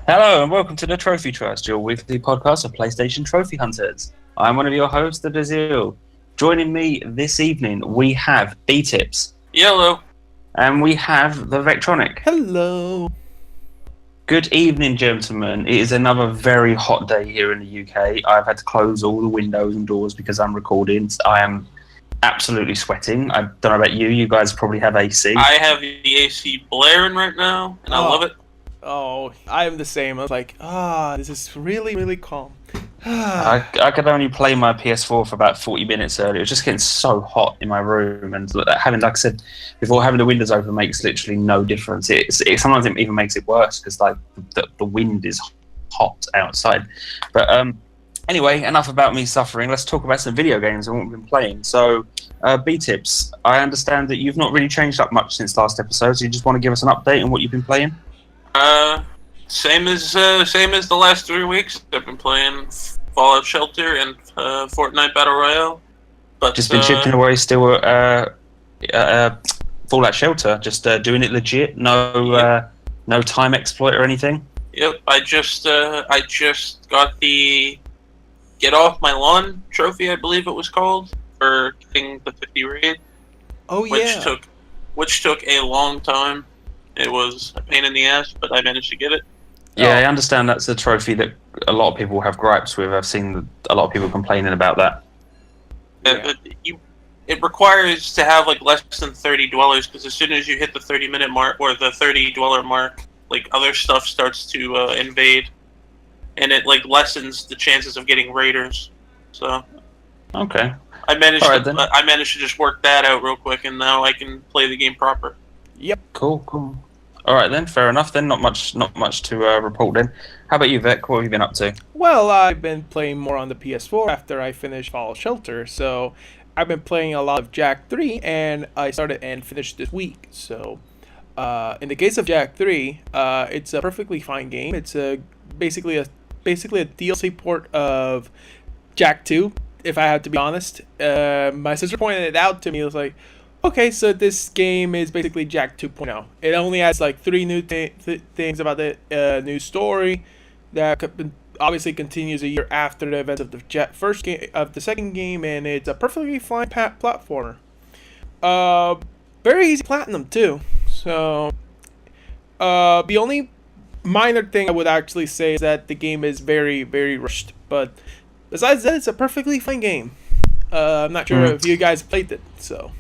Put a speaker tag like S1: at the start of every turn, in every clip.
S1: Hello and welcome to the Trophy Trust, your weekly podcast of PlayStation Trophy Hunters. I'm one of your hosts, the Dazil. Joining me this evening, we have BTips
S2: Yellow.
S1: and we have the Vectronic.
S3: Hello.
S1: Good evening, gentlemen. It is another very hot day here in the UK. I've had to close all the windows and doors because I'm recording. I am absolutely sweating. I don't know about you. You guys probably have AC.
S2: I have the AC blaring right now, and I love it.
S3: Oh, I am the same. I was like, this is really, really calm.
S1: I could only play my PS4 for about 40 minutes earlier. It was just getting so hot in my room, and having, like I said before, having the windows open makes literally no difference. Sometimes it even makes it worse because like the wind is hot outside. But anyway, enough about me suffering. Let's talk about some video games and what we've been playing. So, B-Tips, I understand that you've not really changed up much since last episode, so you just want to give us an update on what you've been playing?
S2: Same as the last 3 weeks. I've been playing Fallout Shelter and Fortnite Battle Royale. But
S1: Just been chipping away still Fallout Shelter, just doing it legit, no time exploit or anything.
S2: Yep, I just got the Get Off My Lawn trophy, I believe it was called, for getting the 50 raid.
S3: Oh yeah.
S2: Which took a long time. It was a pain in the ass, but I managed to get it.
S1: Yeah, I understand that's a trophy that a lot of people have gripes with. I've seen a lot of people complaining about that.
S3: Yeah.
S2: It requires to have like less than 30 dwellers, because as soon as you hit the 30-minute mark or the 30 dweller mark, like other stuff starts to invade, and it like lessens the chances of getting raiders. So
S1: Okay.
S2: I managed
S1: Alright,
S2: to
S1: then.
S2: I managed to just work that out real quick, and now I can play the game proper.
S3: Yep.
S1: Cool. All right then, fair enough then. Not much to report then. How about you, Vic? What have you been up to?
S3: Well, I've been playing more on the PS4 after I finished Fallout Shelter, so I've been playing a lot of Jak 3, and I started and finished this week. So, in the case of Jak 3, it's a perfectly fine game. It's basically a DLC port of Jak 2. If I have to be honest, my sister pointed it out to me. It was like, okay, so this game is basically Jak 2.0. It only has like 3 new things about the new story that obviously continues a year after the events of the first game of the second game, and it's a perfectly fine platformer. Very easy platinum too. So, the only minor thing I would actually say is that the game is very, very rushed. But besides that, it's a perfectly fine game. I'm not sure if you guys played it, so.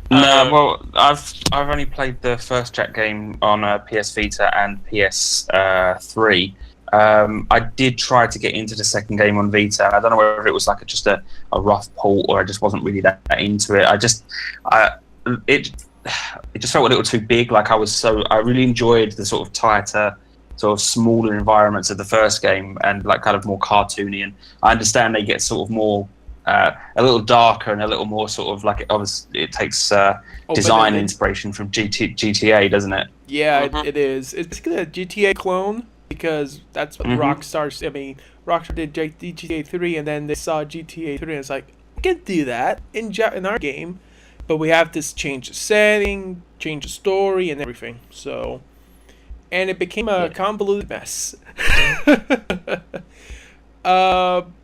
S1: No, well, I've only played the first Jak game on PS Vita and PS3. I did try to get into the second game on Vita. I don't know whether it was like just a rough port or I just wasn't really that into it. It just felt a little too big. Like I really enjoyed the sort of tighter, sort of smaller environments of the first game and like kind of more cartoony. And I understand they get sort of more. A little darker and a little more sort of like it takes design inspiration from GTA, doesn't it?
S3: Yeah, it is. It's basically a GTA clone because that's what Rockstar did GTA 3, and then they saw GTA 3, and it's like, we can do that in our game, but we have to change the setting, change the story, and everything. So, and it became a convoluted mess.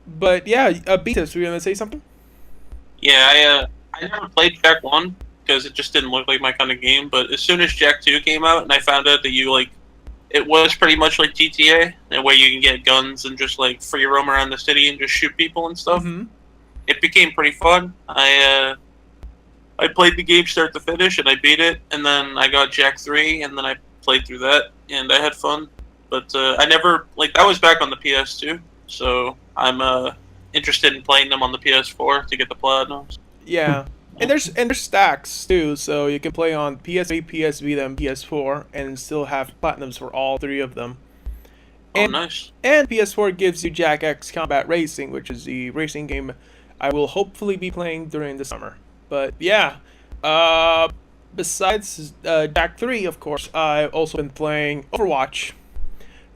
S3: But yeah, BTips, were you gonna say something?
S2: Yeah, I never played Jak 1 because it just didn't look like my kind of game. But as soon as Jak 2 came out, and I found out that it was pretty much like GTA, and where you can get guns and just like free roam around the city and just shoot people and stuff.
S3: Mm-hmm.
S2: It became pretty fun. I played the game start to finish, and I beat it, and then I got Jak 3, and then I played through that, and I had fun. But I never that was back on the PS2. So I'm interested in playing them on the PS4 to get the platinums.
S3: Yeah, and there's stacks too, so you can play on PS3, PS Vita, and PS4, and still have platinums for all 3 of them. And,
S2: nice.
S3: And PS4 gives you Jak X Combat Racing, which is the racing game I will hopefully be playing during the summer. But yeah, besides Jak 3, of course, I've also been playing Overwatch.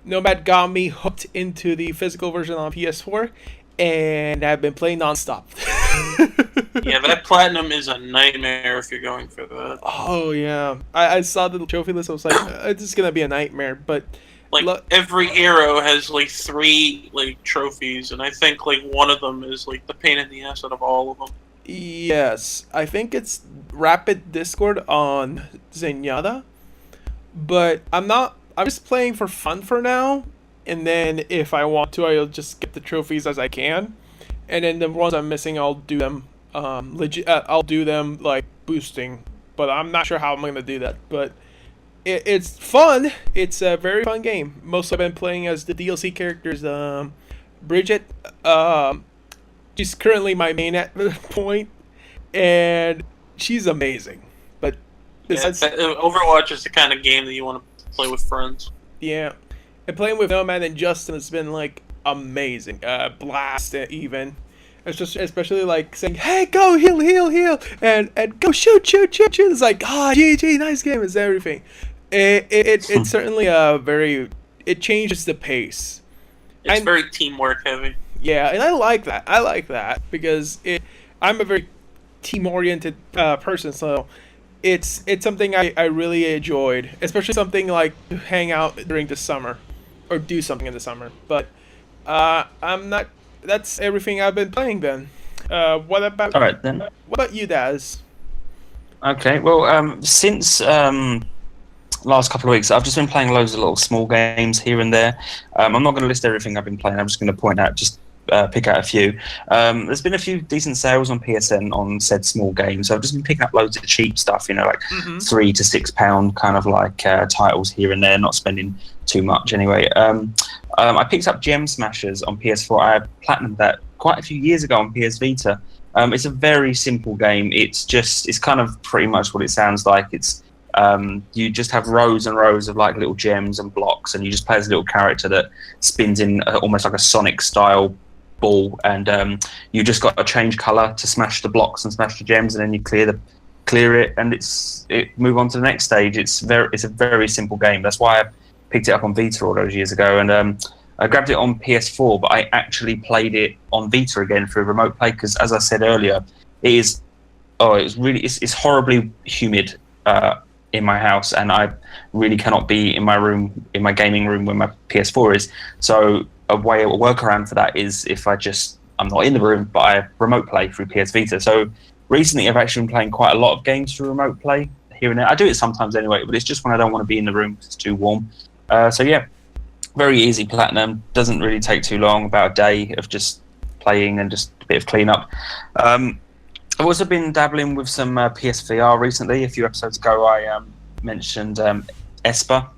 S3: Nomad got me hooked into the physical version on PS4, and I've been playing nonstop.
S2: Yeah, that platinum is a nightmare if you're going for that.
S3: Oh yeah, I saw the trophy list. I was like, it's just gonna be a nightmare. But
S2: Like every hero has like 3 like trophies, and I think like one of them is like the pain in the ass out of all of them.
S3: Yes, I think it's Rapid Discord on Zenyatta, but I'm not. I'm just playing for fun for now, and then if I want to, I'll just get the trophies as I can, and then the ones I'm missing, I'll do them. Legit. I'll do them like boosting, but I'm not sure how I'm gonna do that. But it's fun. It's a very fun game. Mostly I've been playing as the DLC characters. Bridget. She's currently my main at the point, and she's amazing. But besides,
S2: Overwatch is the kind of game that you want to play with friends.
S3: yeah, and playing with Nomad and Justin has been like amazing. Blast even. It's just especially like saying, "Hey, go heal, heal, heal," and go shoot, shoot, shoot, shoot. It's like, GG, nice game. It's everything. It's certainly a very. It changes the pace.
S2: It's very teamwork heavy.
S3: Yeah, and I like that. I like that because I'm a very team-oriented person, so it's something I really enjoyed, especially something like to hang out during the summer or do something in the summer. But I'm not. That's everything I've been playing then. What about?
S1: All right then.
S3: What about you, Daz?
S1: Okay, well, since last couple of weeks, I've just been playing loads of little small games here and there. I'm not going to list everything I've been playing. I'm just going to point out, pick out a few. There's been a few decent sales on PSN on said small games. So I've just been picking up loads of cheap stuff, like £3 to £6 kind of like titles here and there, not spending too much anyway. I picked up Gem Smashers on PS4. I platinumed that quite a few years ago on PS Vita. It's a very simple game. It's kind of pretty much what it sounds like. It's you just have rows and rows of like little gems and blocks, and you just play as a little character that spins in almost like a Sonic style ball, and you just got to change color to smash the blocks and smash the gems, and then you clear it, and move on to the next stage. It's a very simple game. That's why I picked it up on Vita all those years ago, and I grabbed it on PS4, but I actually played it on Vita again through remote play because, as I said earlier, it's horribly humid in my house, and I really cannot be in my gaming room where my PS4 is. So a workaround for that is if I'm not in the room, but I remote play through PS Vita. So recently I've actually been playing quite a lot of games through remote play here and there. I do it sometimes anyway, but it's just when I don't want to be in the room because it's too warm. So yeah, very easy platinum. Doesn't really take too long, about a day of just playing and just a bit of cleanup. I've also been dabbling with some PSVR recently. A few episodes ago, I mentioned Esper,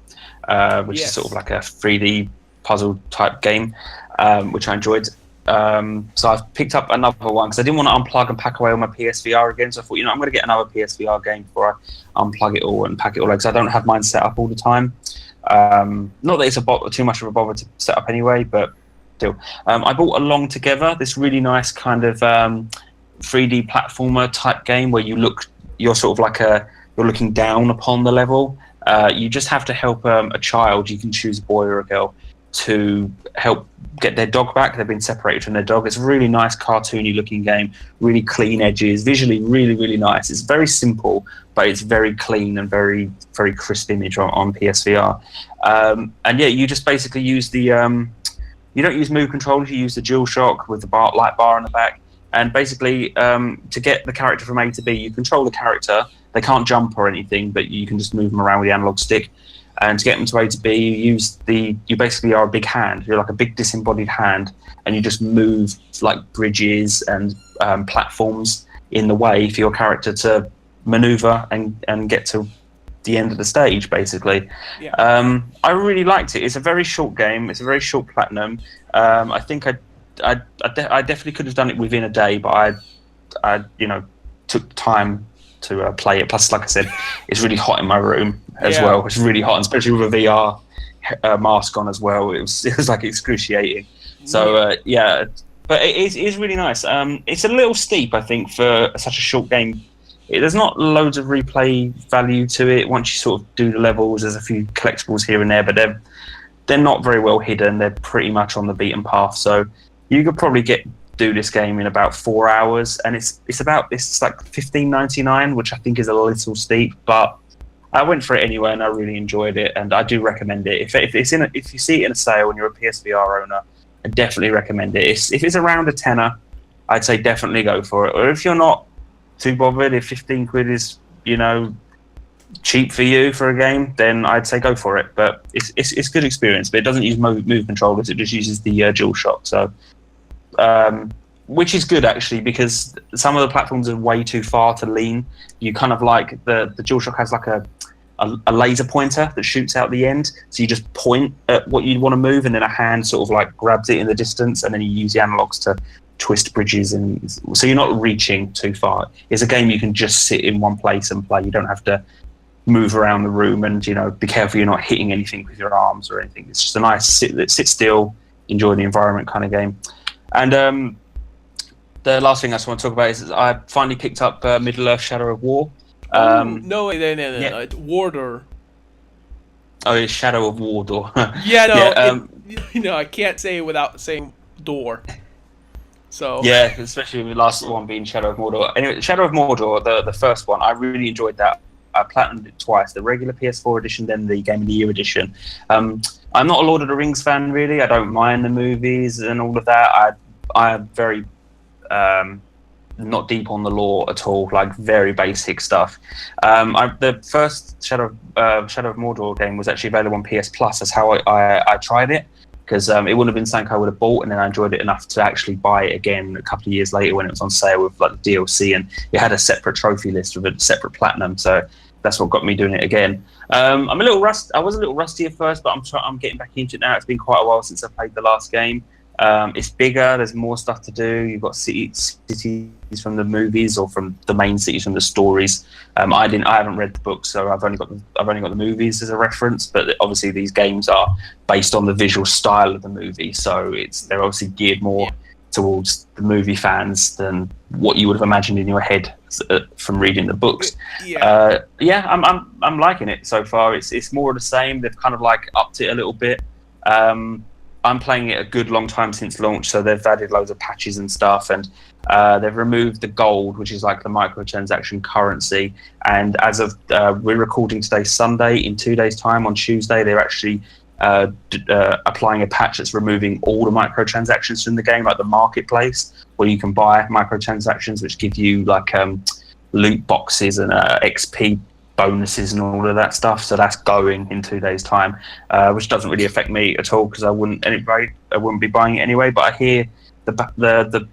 S1: which is sort of like a 3D puzzle type game, which I enjoyed. So I've picked up another one because I didn't want to unplug and pack away all my PSVR again. So I thought, I'm going to get another PSVR game before I unplug it all and pack it all because I don't have mine set up all the time. Not that it's too much of a bother to set up anyway, but still. I bought Along Together, this really nice kind of 3D platformer type game where you're sort of like you're looking down upon the level. You just have to help a child. You can choose a boy or a girl to help get their dog back. They've been separated from their dog. It's a really nice cartoony looking game, really clean edges, visually really, really nice. It's very simple, but it's very clean and very, very crisp image on PSVR. And yeah, you just basically use you don't use move controllers, you use the DualShock with the light bar on the back. And basically, to get the character from A to B, you control the character. They can't jump or anything, but you can just move them around with the analog stick. And to get them to A to B, you basically are a big hand. You're like a big disembodied hand, and you just move like bridges and platforms in the way for your character to maneuver and get to the end of the stage, basically. Yeah. I really liked it. It's a very short game. It's a very short platinum. I think I definitely could have done it within a day, but I took time to play it. Plus, like I said, it's really hot in my room as well. It's really hot, and especially with a VR mask on as well. It was like excruciating. So yeah, but it is really nice. It's a little steep, I think, for such a short game. There's not loads of replay value to it. Once you sort of do the levels, there's a few collectibles here and there, but they're not very well hidden. They're pretty much on the beaten path. So you could probably do this game in about 4 hours, and it's like $15.99, which I think is a little steep, but I went for it anyway, and I really enjoyed it, and I do recommend it. If you see it in a sale and you're a PSVR owner, I definitely recommend it. If it's around a tenner, I'd say definitely go for it. Or if you're not too bothered, if 15 quid is cheap for you for a game, then I'd say go for it. But it's good experience. But it doesn't use move controllers; it just uses the DualShock. So. Which is good actually, because some of the platforms are way too far to lean. You kind of like the DualShock has like a laser pointer that shoots out the end, so you just point at what you want to move, and then a hand sort of like grabs it in the distance, and then you use the analogs to twist bridges, and so you're not reaching too far. It's a game you can just sit in one place and play. You don't have to move around the room, and be careful you're not hitting anything with your arms or anything. It's just a nice sit still, enjoy the environment kind of game. And the last thing I just want to talk about is I finally picked up Middle-earth: Shadow of War.
S3: No, it's Warder.
S1: Oh, it's Shadow of Wardor.
S3: I can't say it without saying door. So
S1: yeah, especially with the last one being Shadow of Mordor. Anyway, Shadow of Mordor, the first one, I really enjoyed that. I platinumed it twice, the regular PS4 edition, then the Game of the Year edition. I'm not a Lord of the Rings fan, really. I don't mind the movies and all of that. I am very not deep on the lore at all, like very basic stuff. The first Shadow of Mordor game was actually available on PS Plus. That's how I tried it, because it wouldn't have been something I would have bought, and then I enjoyed it enough to actually buy it again a couple of years later when it was on sale with like the DLC, and it had a separate trophy list with a separate platinum. So that's what got me doing it again. I was a little rusty at first, but I'm getting back into it now. It's been quite a while since I played the last game. It's bigger. There's more stuff to do. You've got cities from the movies, or from the main cities from the stories. I haven't read the books, so I've only got the movies as a reference. But obviously, these games are based on the visual style of the movie, so they're obviously geared more towards the movie fans than what you would have imagined in your head from reading the books. I'm liking it so far. It's more of the same. They've kind of like upped it a little bit. I'm playing it a good long time since launch, so they've added loads of patches and stuff, and they've removed the gold, which is like the microtransaction currency. And as of we're recording today, Sunday, in 2 days' time, on Tuesday, they're actually applying a patch that's removing all the microtransactions from the game, like the marketplace, where you can buy microtransactions, which give you like loot boxes and XP bonuses and all of that stuff. So that's going in 2 days' time, which doesn't really affect me at all, because I wouldn't be buying it anyway. But I hear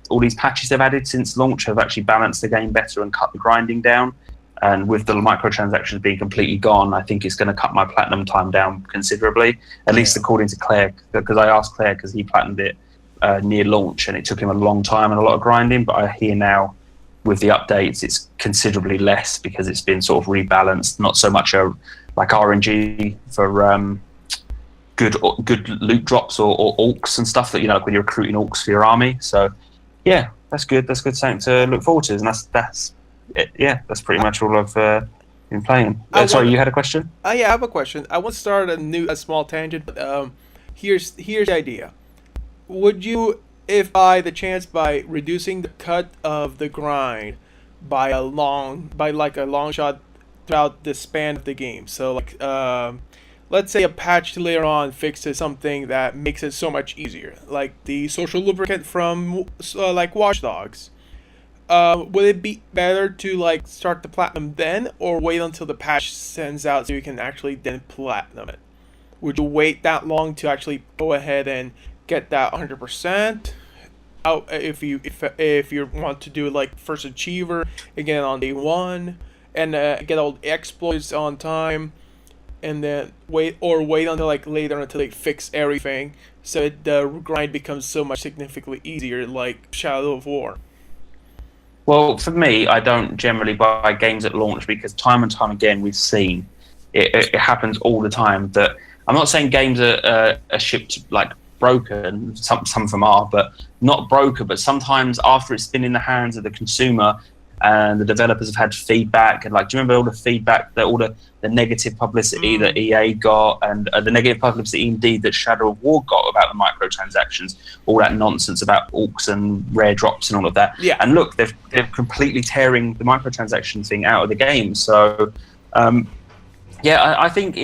S1: all these patches they've added since launch have actually balanced the game better and cut the grinding down. And with the microtransactions being completely gone, I think it's going to cut my platinum time down considerably, at least according to Claire, because I asked Claire, because he platinumed it near launch, and it took him a long time and a lot of grinding. But I hear now, with the updates, it's considerably less, because it's been sort of rebalanced. Not so much like RNG for good loot drops or orcs and stuff that, like when you're recruiting orcs for your army. So yeah, that's good. That's good, something to look forward to, and that's it. Yeah, that's pretty much all I've been playing. Sorry, you had a question?
S3: Yeah, I have a question. I want to start a small tangent. But, here's the idea. Would you, if by the chance, by reducing the cut of the grind by a long shot throughout the span of the game, so like let's say a patch later on fixes something that makes it so much easier, like the social lubricant from like Watch Dogs, would it be better to like start the platinum then, or wait until the patch sends out so you can actually then platinum it? Would you wait that long to actually go ahead and get that 100% out if you want to do like first achiever again on day one, and get all the exploits on time, and then wait until like later until they fix everything, so the grind becomes so much significantly easier, like Shadow of War?
S1: Well, for me, I don't generally buy games at launch, because time and time again we've seen it happens all the time. That I'm not saying games are shipped like broken. Some of them are, but not broken. But sometimes after it's been in the hands of the consumer and the developers have had feedback, and like, do you remember all the feedback, that all the negative publicity that EA got, and the negative publicity indeed that Shadow of War got about the microtransactions, all that nonsense about orcs and rare drops and all of that.
S3: Yeah.
S1: And look, they're completely tearing the microtransaction thing out of the game. So Yeah, I think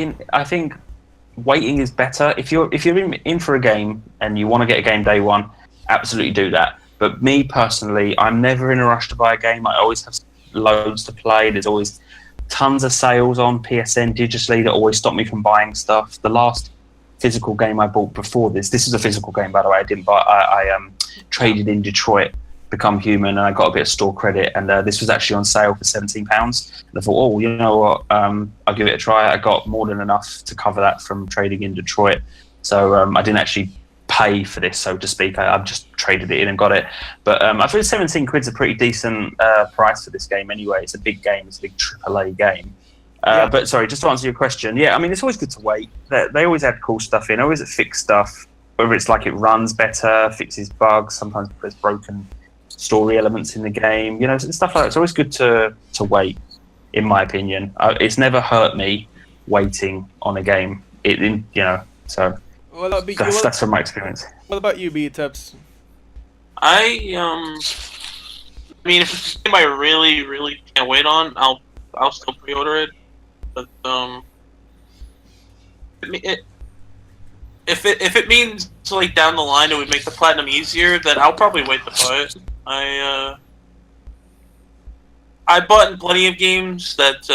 S1: waiting is better. If you're in for a game and you want to get a game day one, absolutely do that. But me personally, I'm never in a rush to buy a game. I always have loads to play. There's always tons of sales on PSN digitally that always stop me from buying stuff. The last physical game I bought before this is a physical game, by the way. I didn't buy. I traded in Detroit, Become Human, and I got a bit of store credit. And this was actually on sale for £17. And I thought, oh, you know what? I'll give it a try. I got more than enough to cover that from trading in Detroit. So I didn't actually pay for this, so to speak. I've just traded it in and got it. But I feel 17 quid's a pretty decent price for this game anyway. It's a big game. It's a big AAA game. But sorry, just to answer your question, yeah, I mean, it's always good to wait. They always add cool stuff in, always fix stuff, whether it's like it runs better, fixes bugs, sometimes there's broken story elements in the game, you know, stuff like that. It's always good to wait, in my opinion. It's never hurt me waiting on a game. You know, so that's from my experience.
S3: What about you, BTips?
S2: I mean, if it's a game I really, really can't wait on, I'll still pre-order it. But if it means like down the line it would make the platinum easier, then I'll probably wait to buy it. I bought in plenty of games that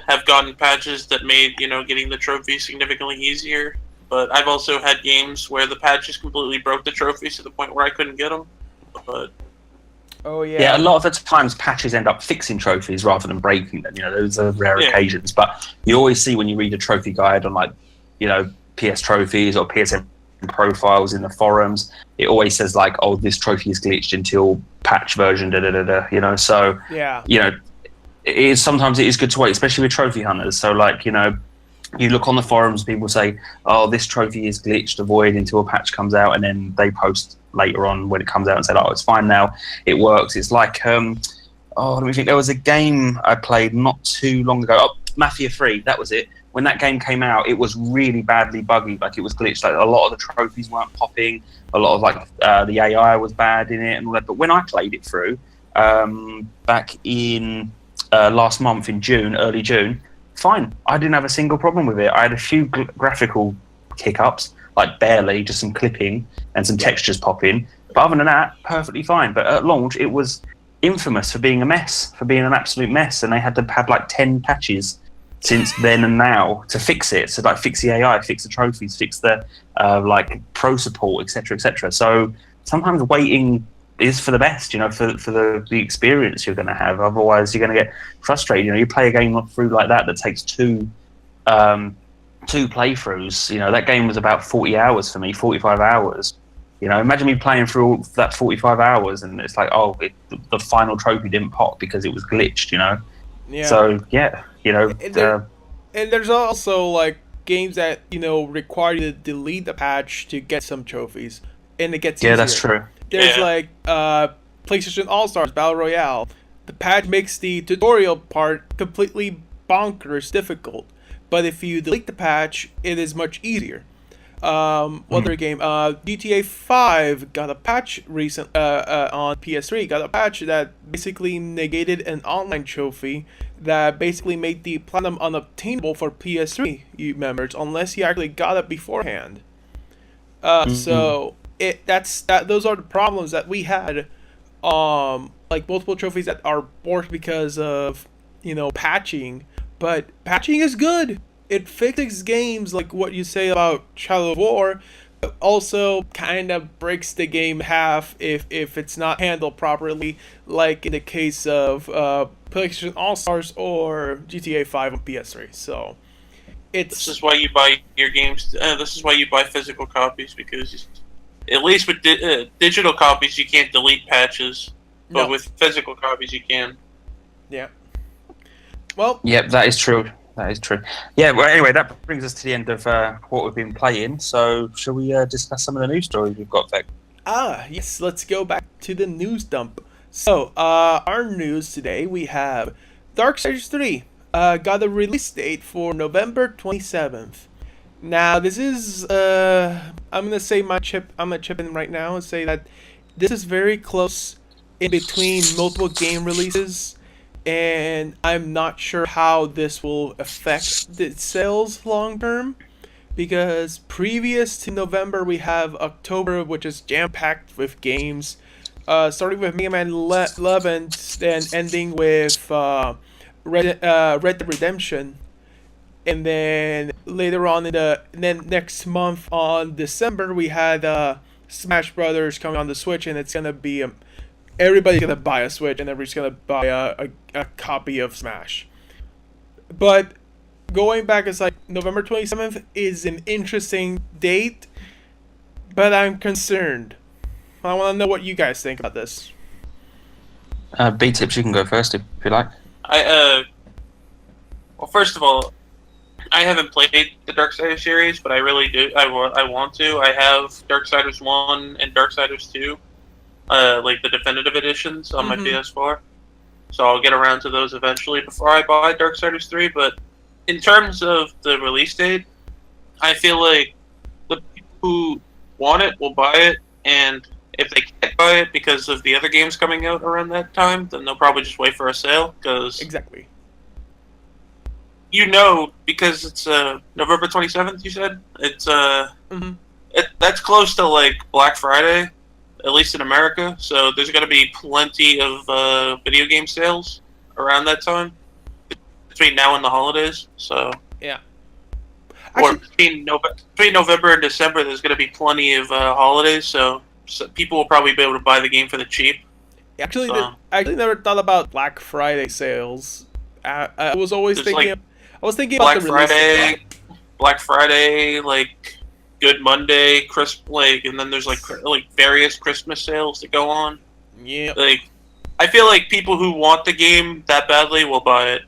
S2: have gotten patches that made, you know, getting the trophy significantly easier. But I've also had games where the patches completely broke the trophies to the point where I couldn't get them. But
S3: oh yeah,
S1: yeah, a lot of the times patches end up fixing trophies rather than breaking them. You know, those are rare occasions. But you always see when you read a trophy guide on, like, you know, PS trophies or PSN profiles in the forums, it always says like, oh, this trophy is glitched until patch version you know. So
S3: yeah,
S1: you know, sometimes it is good to wait, especially with trophy hunters. So like, you know, you look on the forums, people say, oh, this trophy is glitched, avoid until a patch comes out, and then they post later on when it comes out and say, oh, it's fine now, it works. It's like let me think, there was a game I played not too long ago, Mafia 3, that was it. When that game came out, it was really badly buggy. Like, it was glitched. Like, a lot of the trophies weren't popping. A lot of like the AI was bad in it and all that. But when I played it through back in last month in June, early June, fine. I didn't have a single problem with it. I had a few graphical hiccups, like barely, just some clipping and some textures popping. But other than that, perfectly fine. But at launch, it was infamous for being a mess, for being an absolute mess. And they had to have like 10 patches since then and now to fix it. So like, fix the AI, fix the trophies, fix the like pro support, etc., etc. So sometimes waiting is for the best, you know, for the experience you're going to have. Otherwise, you're going to get frustrated. You know, you play a game through like that takes two playthroughs. You know, that game was about 40 hours for me, 45 hours. You know, imagine me playing through all that 45 hours and it's like, oh, the final trophy didn't pop because it was glitched, you know.
S3: yeah.
S1: So yeah, you know,
S3: and there's also like games that, you know, require you to delete the patch to get some trophies, and it gets easier.
S1: that's true.
S3: There's like PlayStation All-Stars Battle Royale. The patch makes the tutorial part completely bonkers difficult, but if you delete the patch, it is much easier. Other game, GTA 5 got a patch recent on PS3. Got a patch that basically negated an online trophy that basically made the platinum unobtainable for PS3 members unless you actually got it beforehand. So those are the problems that we had. Like multiple trophies that are borked because of, you know, patching. But patching is good. It fixes games like what you say about Shadow of War, but also kind of breaks the game half if it's not handled properly, like in the case of PlayStation All-Stars or GTA 5 on PS3. So this
S2: is why you buy your games. This is why you buy physical copies, because at least with digital copies you can't delete patches, but with physical copies you can.
S3: Yeah. Well.
S1: Yep, that is true. That is true. Yeah, well, anyway, that brings us to the end of what we've been playing. So, shall we discuss some of the news stories we've got, Vec?
S3: Yes, let's go back to the news dump. So, our news today, we have Darksiders 3 got a release date for November 27th. Now, this is, I'm going to say I'm going to chip in right now and say that this is very close in between multiple game releases. and I'm not sure how this will affect the sales long term. Because previous to November, we have October, which is jam packed with games, starting with Mega Man 11, then ending with Red Dead Redemption, and then later on then next month on December we had Smash Brothers coming on the Switch, and it's gonna be everybody's gonna buy a Switch, and everybody's gonna buy a copy of Smash. But going back, it's like November 27th is an interesting date, but I'm concerned. I want to know what you guys think about this.
S1: BTips, you can go first if you like.
S2: Well, first of all, I haven't played the Darksiders series, but I really do. I want to. I have Darksiders 1 and Darksiders 2, like the definitive editions on my PS4. So I'll get around to those eventually before I buy Darksiders 3, but in terms of the release date, I feel like the people who want it will buy it, and if they can't buy it because of the other games coming out around that time, then they'll probably just wait for a sale. Because
S3: exactly,
S2: because it's November 27th. You said it's that's close to like Black Friday, at least in America. So there's going to be plenty of video game sales around that time. Between now and the holidays, so
S3: yeah.
S2: Or between November and December, there's going to be plenty of holidays, so people will probably be able to buy the game for the cheap.
S3: Actually, I actually never thought about Black Friday sales. I was always thinking. I was thinking
S2: Black
S3: about the
S2: Friday, Black Friday, like Good Monday, and then there's like various Christmas sales that go on.
S3: Yeah.
S2: Like, I feel like people who want the game that badly will buy it.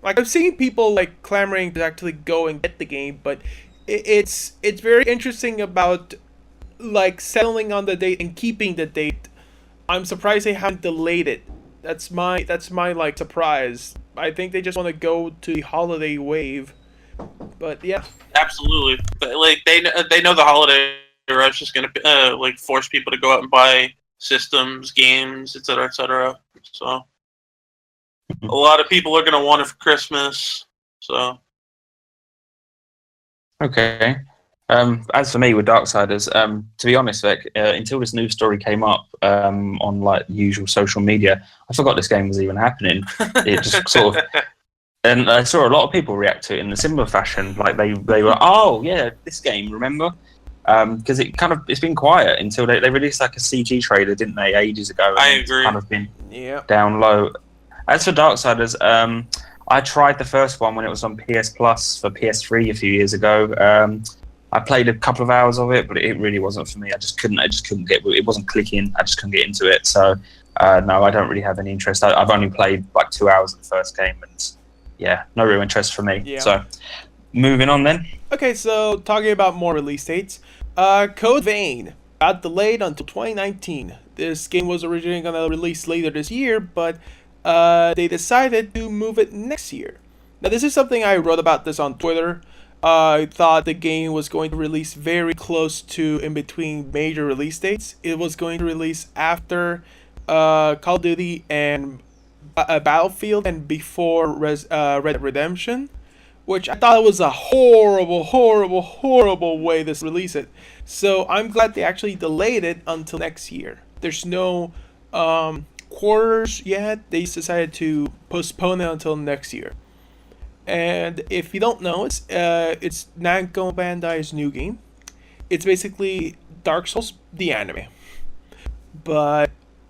S3: Like, I've seen people like clamoring to actually go and get the game, but it's very interesting about like settling on the date and keeping the date. I'm surprised they haven't delayed it. That's my like surprise. I think they just want to go to the holiday wave. But yeah,
S2: absolutely. Like they know the holiday rush is gonna like force people to go out and buy systems, games, etc., etc. So. A lot of people are going to want it for Christmas, so...
S1: Okay. As for me with Darksiders, to be honest, Vic, until this news story came up on like usual social media, I forgot this game was even happening. It just sort of... And I saw a lot of people react to it in a similar fashion. Like they were, oh, yeah, this game, remember? Because it's been quiet until they released like a CG trailer, didn't they, ages ago?
S2: I agree.
S1: It's kind of been down low. As for Darksiders, I tried the first one when it was on PS Plus for PS3 a few years ago. I played a couple of hours of it, but it really wasn't for me. I just couldn't get it. Wasn't clicking. I just couldn't get into it. So no, I don't really have any interest. I've only played like 2 hours of the first game, and yeah, no real interest for me.
S3: Yeah.
S1: So moving on then.
S3: Okay, so talking about more release dates, Code Vein got delayed until 2019. This game was originally going to release later this year, but they decided to move it next year. Now, this is something I wrote about this on Twitter. I thought the game was going to release very close to in between major release dates. It was going to release after Call of Duty and Battlefield and before Red Dead Redemption, which I thought was a horrible, horrible, horrible way to release it. So I'm glad they actually delayed it until next year. There's no quarters yet. They decided to postpone it until next year. And if you don't know, it's Namco Bandai's new game. It's basically Dark Souls, the anime. But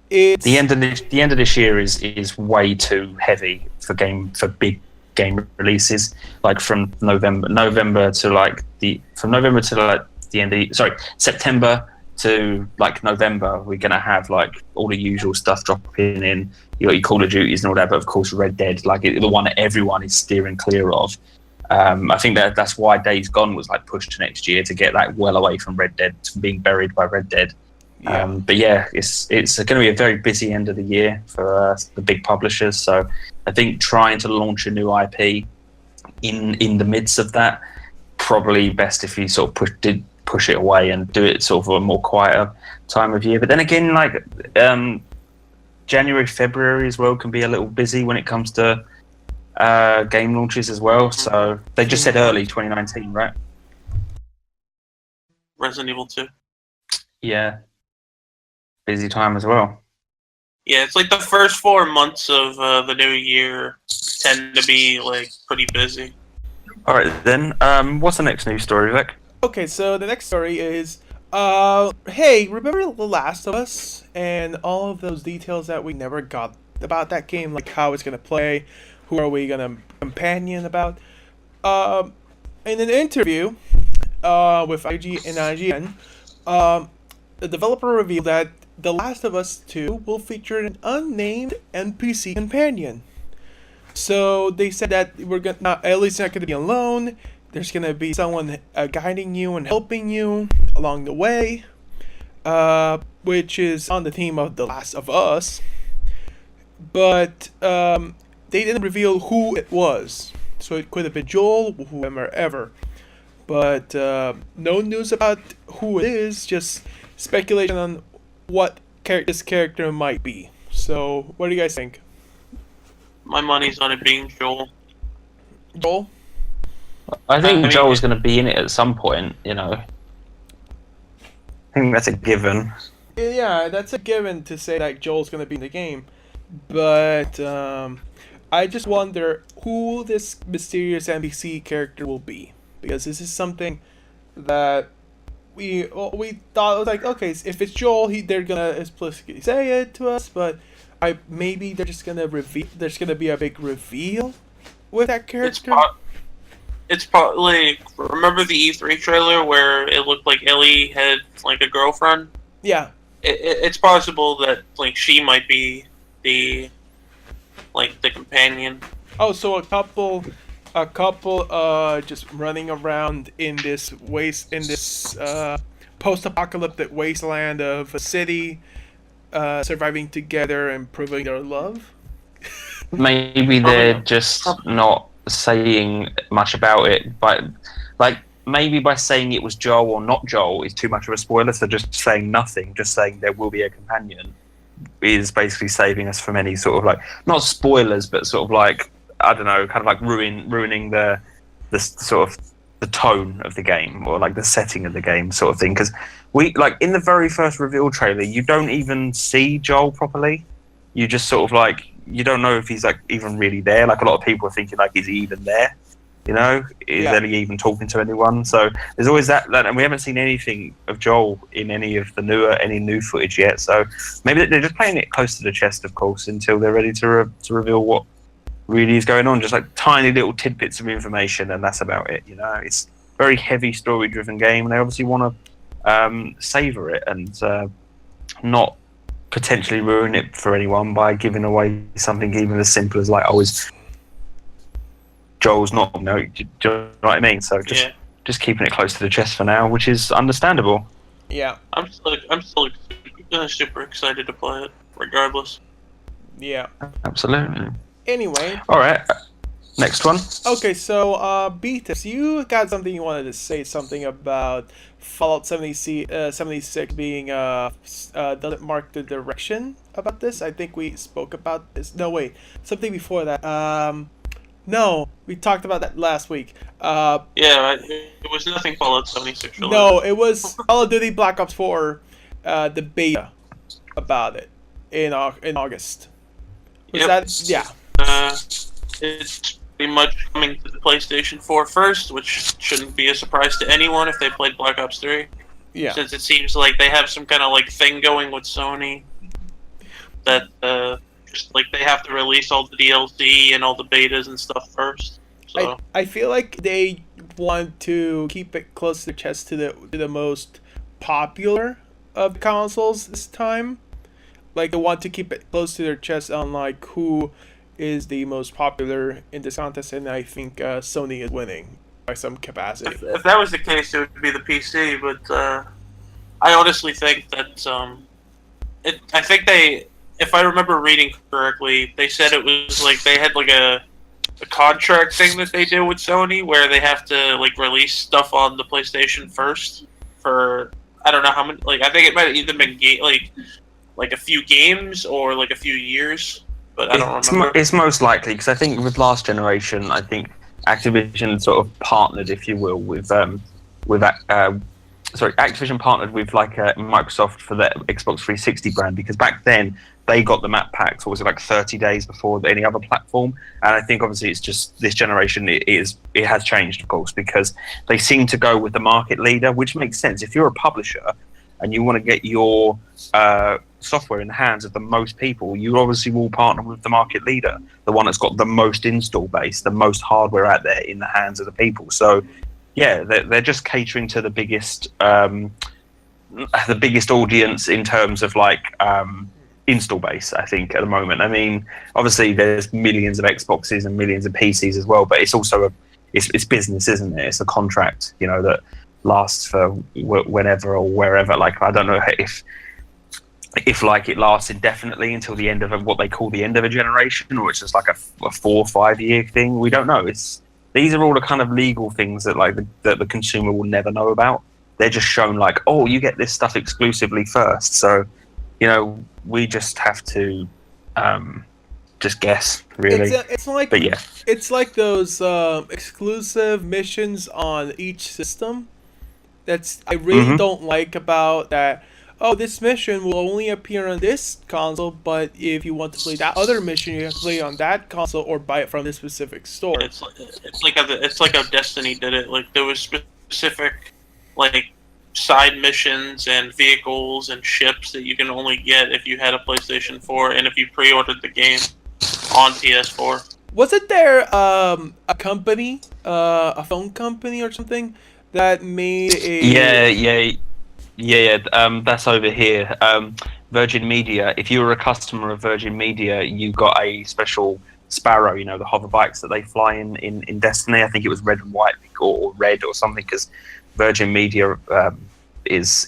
S3: it's
S1: the end of this year is way too heavy for big game releases. Like from November to like the end of September to like November, we're gonna have like all the usual stuff dropping in. You got your Call of Duties and all that, but of course Red Dead, like the one that everyone is steering clear of. I think that's why Days Gone was like pushed to next year, to get that well away from Red Dead, from being buried by Red Dead.
S3: Yeah.
S1: But yeah, it's going to be a very busy end of the year for the big publishers. So I think trying to launch a new IP in the midst of that, probably best if you sort of push it away and do it sort of a more quieter time of year. But then again, like January, February as well can be a little busy when it comes to game launches as well. So they just said early 2019, right?
S2: Resident Evil 2.
S1: Yeah, busy time as well.
S2: Yeah, it's like the first 4 months of the new year tend to be like pretty busy.
S1: All right, then. What's the next news story, Vic?
S3: Okay, so the next story is, hey, remember The Last of Us and all of those details that we never got about that game, like how it's gonna play, who are we gonna companion about? In an interview, with IG and IGN, the developer revealed that The Last of Us 2 will feature an unnamed NPC companion. So they said that we're gonna Ellie's not gonna be alone. There's gonna be someone guiding you and helping you along the way, which is on the theme of The Last of Us. But they didn't reveal who it was, so it could have been Joel, whoever. But no news about who it is. Just speculation on what this character might be. So, what do you guys think?
S2: My money's on it being Joel.
S3: Joel?
S1: I think
S2: I mean-
S1: Joel's going to be in it at some point, you know. I think that's a given.
S3: Yeah, that's a given to say that Joel's gonna be in the game. But I just wonder who this mysterious NPC character will be, because this is something that we thought it was like, okay, if it's Joel, they're gonna explicitly say it to us, but maybe they're just gonna reveal. There's gonna be a big reveal with that character.
S2: It's probably remember the E3 trailer where it looked like Ellie had like a girlfriend.
S3: Yeah.
S2: It's possible that like she might be the companion.
S3: Oh, so a couple just running around in this post-apocalyptic wasteland of a city, surviving together and proving their love.
S1: Maybe they're just not saying much about it, but like maybe by saying it was Joel or not Joel is too much of a spoiler. So just saying nothing, just saying there will be a companion, is basically saving us from any sort of like not spoilers, but sort of like I don't know, kind of like ruining the sort of the tone of the game or like the setting of the game sort of thing. Because we like in the very first reveal trailer, you don't even see Joel properly. You just sort of like you don't know if he's like even really there. Like a lot of people are thinking like is he even there? You know, is Ellie even talking to anyone? So there's always that, and we haven't seen anything of Joel in any of the new footage yet. So maybe they're just playing it close to the chest, of course, until they're ready to reveal what really is going on. Just like tiny little tidbits of information, and that's about it. You know, it's a very heavy story-driven game, and they obviously want to savor it and not potentially ruin it for anyone by giving away something even as simple as like, oh, is Joel's not, you know what I mean? So just keeping it close to the chest for now, which is understandable.
S3: Yeah.
S2: I'm still super excited to play it, regardless.
S3: Yeah.
S1: Absolutely.
S3: Anyway.
S1: All right. Next one.
S3: Okay, so BTips, you got something you wanted to say something about Fallout 76 being doesn't mark the direction about this. I think we spoke about this. No, wait, something before that. No, we talked about that last week.
S2: Yeah, it was nothing Fallout 76 related.
S3: No, it was Call of Duty Black Ops 4, the beta about it in August. Was that? Yeah.
S2: It's pretty much coming to the PlayStation 4 first, which shouldn't be a surprise to anyone if they played Black Ops 3.
S3: Yeah.
S2: Since it seems like they have some kind of like thing going with Sony that just like they have to release all the DLC and all the betas and stuff first. So
S3: I feel like they want to keep it close to the chest to the most popular of consoles this time. Like they want to keep it close to their chest on like who is the most popular in this contest, and I think Sony is winning by some capacity.
S2: If that was the case, it would be the PC. But I honestly think that I think they, if I remember reading correctly, they said it was like they had like a contract thing that they do with Sony where they have to like release stuff on the PlayStation first for I don't know how many. Like I think it might have even been like a few games or like a few years, but I don't remember.
S1: It's most likely because I think with last generation, I think Activision sort of partnered, if you will, Activision partnered with like Microsoft for the Xbox 360 brand, because back then they got the map packs, or was it like 30 days before any other platform? And I think obviously it's just this generation it has changed, of course, because they seem to go with the market leader, which makes sense. If you're a publisher and you want to get your software in the hands of the most people, you obviously will partner with the market leader, the one that's got the most install base, the most hardware out there in the hands of the people. So yeah, they're just catering to the biggest audience in terms of like install base, I think, at the moment. I mean, obviously there's millions of Xboxes and millions of PCs as well, but it's also it's business, isn't it? It's a contract, that lasts for whenever or wherever. Like, I don't know if like it lasts indefinitely until the end of what they call the end of a generation, or it's just like a 4 or 5 year thing. We don't know. These are all the kind of legal things that like that the consumer will never know about. They're just shown like, oh, you get this stuff exclusively first. So, we just have to just guess, really.
S3: It's like,
S1: but yeah,
S3: it's like those exclusive missions on each system. That's I really don't like about that. Oh, this mission will only appear on this console, but if you want to play that other mission, you have to play it on that console or buy it from this specific store.
S2: It's like how Destiny did it. Like, there was specific like side missions and vehicles and ships that you can only get if you had a PlayStation 4 and if you pre-ordered the game on PS4.
S3: Wasn't there a company, a phone company or something that made a...
S1: Yeah, that's over here. Virgin Media. If you were a customer of Virgin Media, you got a special Sparrow, the hover bikes that they fly in Destiny. I think it was red and white or red or something, because Virgin Media its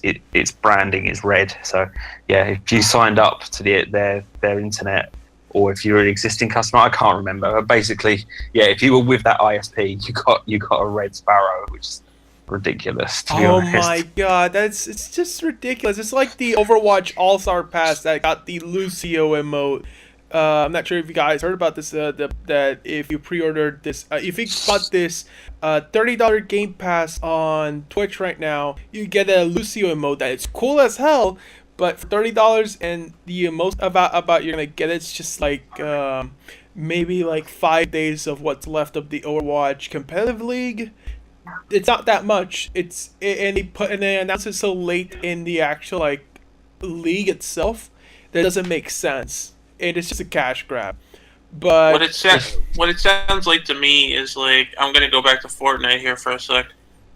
S1: branding is red. So yeah, if you signed up to their internet, or if you're an existing customer, I can't remember. But basically, yeah, if you were with that ISP, you got a red Sparrow, which is ridiculous, to be honest.
S3: My god, it's just ridiculous. It's like the Overwatch All-Star Pass that got the Lucio emote. I'm not sure if you guys heard about this, that if you pre-ordered this, if you bought this $30 Game Pass on Twitch right now, you get a Lucio emote that is cool as hell, but for $30 and the most about you're gonna get it's just like maybe like 5 days of what's left of the Overwatch competitive league. It's not that much. And they announce it so late in the actual like league itself that doesn't make sense. It is just a cash grab. But
S2: what it sounds like to me is like, I'm gonna go back to Fortnite here for a sec.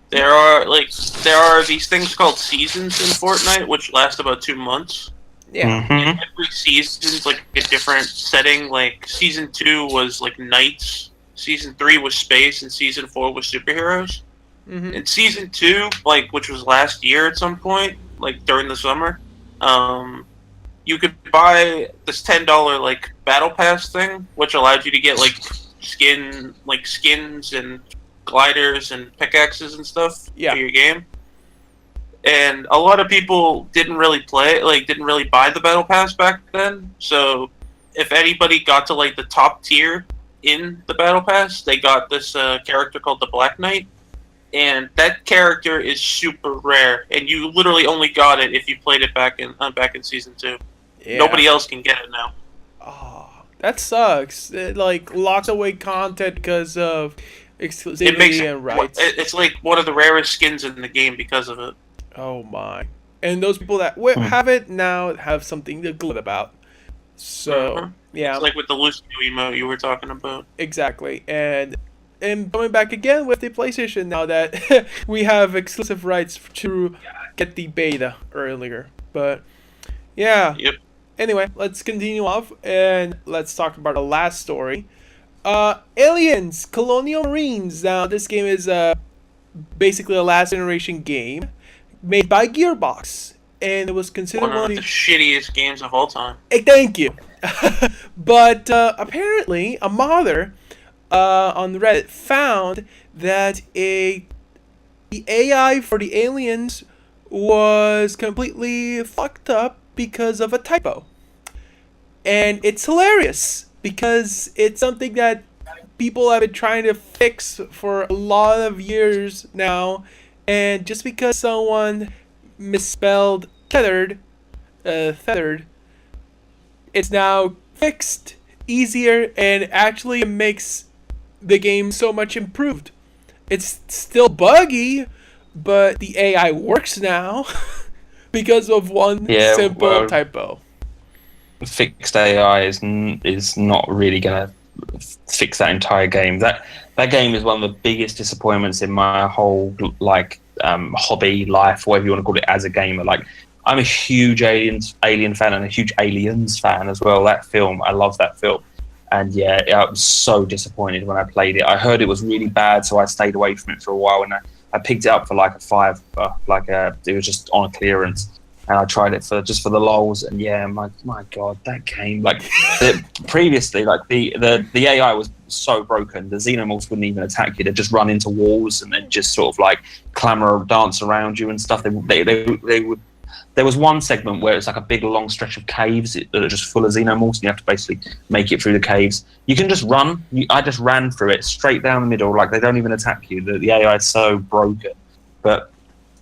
S2: There are these things called seasons in Fortnite, which last about 2 months.
S3: Yeah.
S2: And every season's like a different setting. Like season 2 was like nights. Season 3 was space, and Season 4 was superheroes. In Season 2, like, which was last year at some point, like during the summer, you could buy this $10 like battle pass thing, which allowed you to get like skins and gliders and pickaxes and stuff for your game. And a lot of people didn't really buy the battle pass back then. So if anybody got to like the top tier in the battle pass, they got this character called the Black Knight, and that character is super rare, and you literally only got it if you played it back in Season 2. Yeah. Nobody else can get it now.
S3: Oh, that sucks. It like locked away content because of exclusivity and rights.
S2: It's like one of the rarest skins in the game because of it.
S3: Oh my! And those people that have it now have something to gloat about. So yeah,
S2: it's like with the Lucio emote you were talking about.
S3: Exactly, and coming back again with the PlayStation now that we have exclusive rights to get the beta earlier. But yeah.
S2: Yep.
S3: Anyway, let's continue off and let's talk about the last story. Aliens, Colonial Marines. Now this game is basically a last generation game made by Gearbox. And it was considered
S2: one of the shittiest games of all time.
S3: Hey, thank you. But apparently, a modder on Reddit found that the AI for the aliens was completely fucked up because of a typo. And it's hilarious because it's something that people have been trying to fix for a lot of years now. And just because someone misspelled feathered, it's now fixed easier and actually makes the game so much improved. It's still buggy, but the AI works now because of one simple typo.
S1: Fixed AI is not really gonna fix that entire game. That game is one of the biggest disappointments in my whole hobby life, whatever you want to call it, as a gamer. Like, I'm a huge Alien fan and a huge Aliens fan as well. That film, I love that film. And yeah, I was so disappointed when I played it. I heard it was really bad, so I stayed away from it for a while. And I picked it up for like a $5, it was just on a clearance. And I tried it for the lols, and yeah, my god, that game, previously, the AI was so broken. The xenomorphs wouldn't even attack you; they'd just run into walls and then just sort of like clamor or dance around you and stuff. They would. There was one segment where it's like a big long stretch of caves that are just full of xenomorphs, and you have to basically make it through the caves. You can just run. I just ran through it straight down the middle, like they don't even attack you. The AI is so broken, but.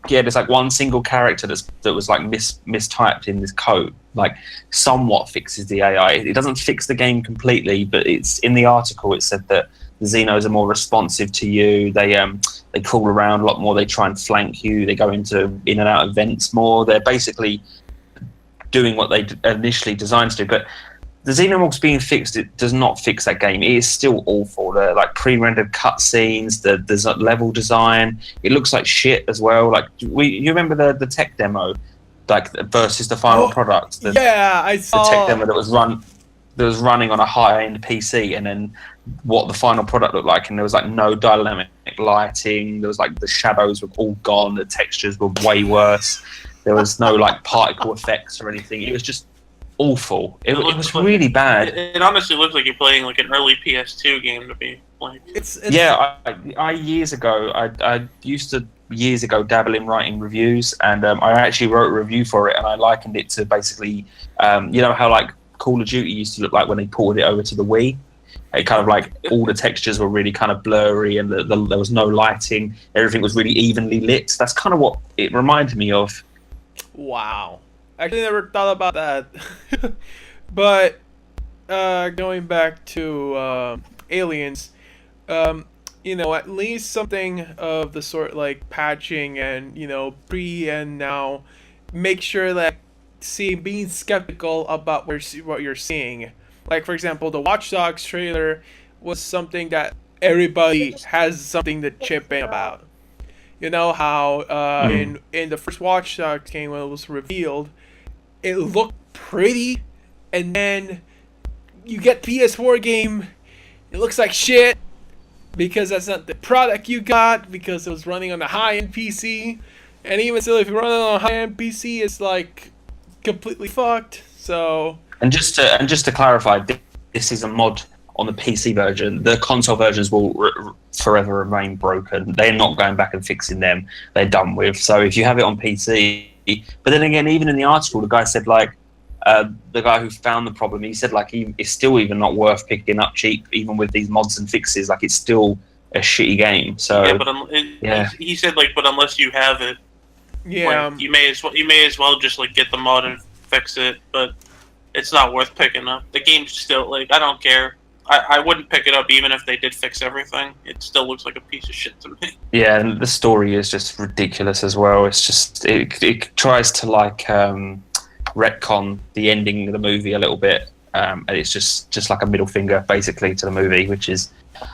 S1: Yeah, there's like one single character that was like mistyped in this code, like somewhat fixes the AI. It doesn't fix the game completely, but it's in the article. It said that the Xenos are more responsive to you. They crawl around a lot more. They try and flank you. They go in and out of vents more. They're basically doing what they initially designed to do, but. The Xenomorphs being fixed, it does not fix that game. It is still awful. The like cutscenes, the level design, it looks like shit as well. Like you remember the tech demo, like versus the final product.
S3: I saw
S1: the tech demo that was running on a high-end PC, and then what the final product looked like. And there was like no dynamic lighting. There was like the shadows were all gone. The textures were way worse. There was no like particle effects or anything. It was just awful. It was really bad.
S2: It honestly looked like you're playing like an early PS2 game to be like.
S1: I years ago I used to dabble in writing reviews, and I actually wrote a review for it, and I likened it to basically you know how like Call of Duty used to look like when they ported it over to the Wii. It kind of like all the textures were really kind of blurry, and there was no lighting. Everything was really evenly lit. That's kind of what it reminded me of.
S3: Wow. I actually never thought about that. But going back to Aliens, at least something of the sort like patching and pre and now make sure that being skeptical about what you're seeing. Like, for example, the Watch Dogs trailer was something that everybody has something to chip in about. You know how in the first Watch Dogs game when it was revealed, it looked pretty, and then you get PS4 game, it looks like shit because that's not the product you got because it was running on a high-end PC, and even still, if you run it on a high-end PC, it's like completely fucked. So
S1: and just to clarify, this is a mod on the PC version. The console versions will forever remain broken. They're not going back and fixing them. They're done with. So if you have it on PC. But then again, even in the article, the guy said like the guy who found the problem, he said like it's still even not worth picking up cheap, even with these mods and fixes. Like it's still a shitty game. So
S2: he said like, but unless you have it, like, you may as well just like get the mod and fix it. But it's not worth picking up. The game's still like I don't care. I wouldn't pick it up even if they did fix everything. It still looks like a piece of shit to me. Yeah,
S1: and the story is just ridiculous as well. It's just it tries to like retcon the ending of the movie a little bit, and it's just like a middle finger basically to the movie, which is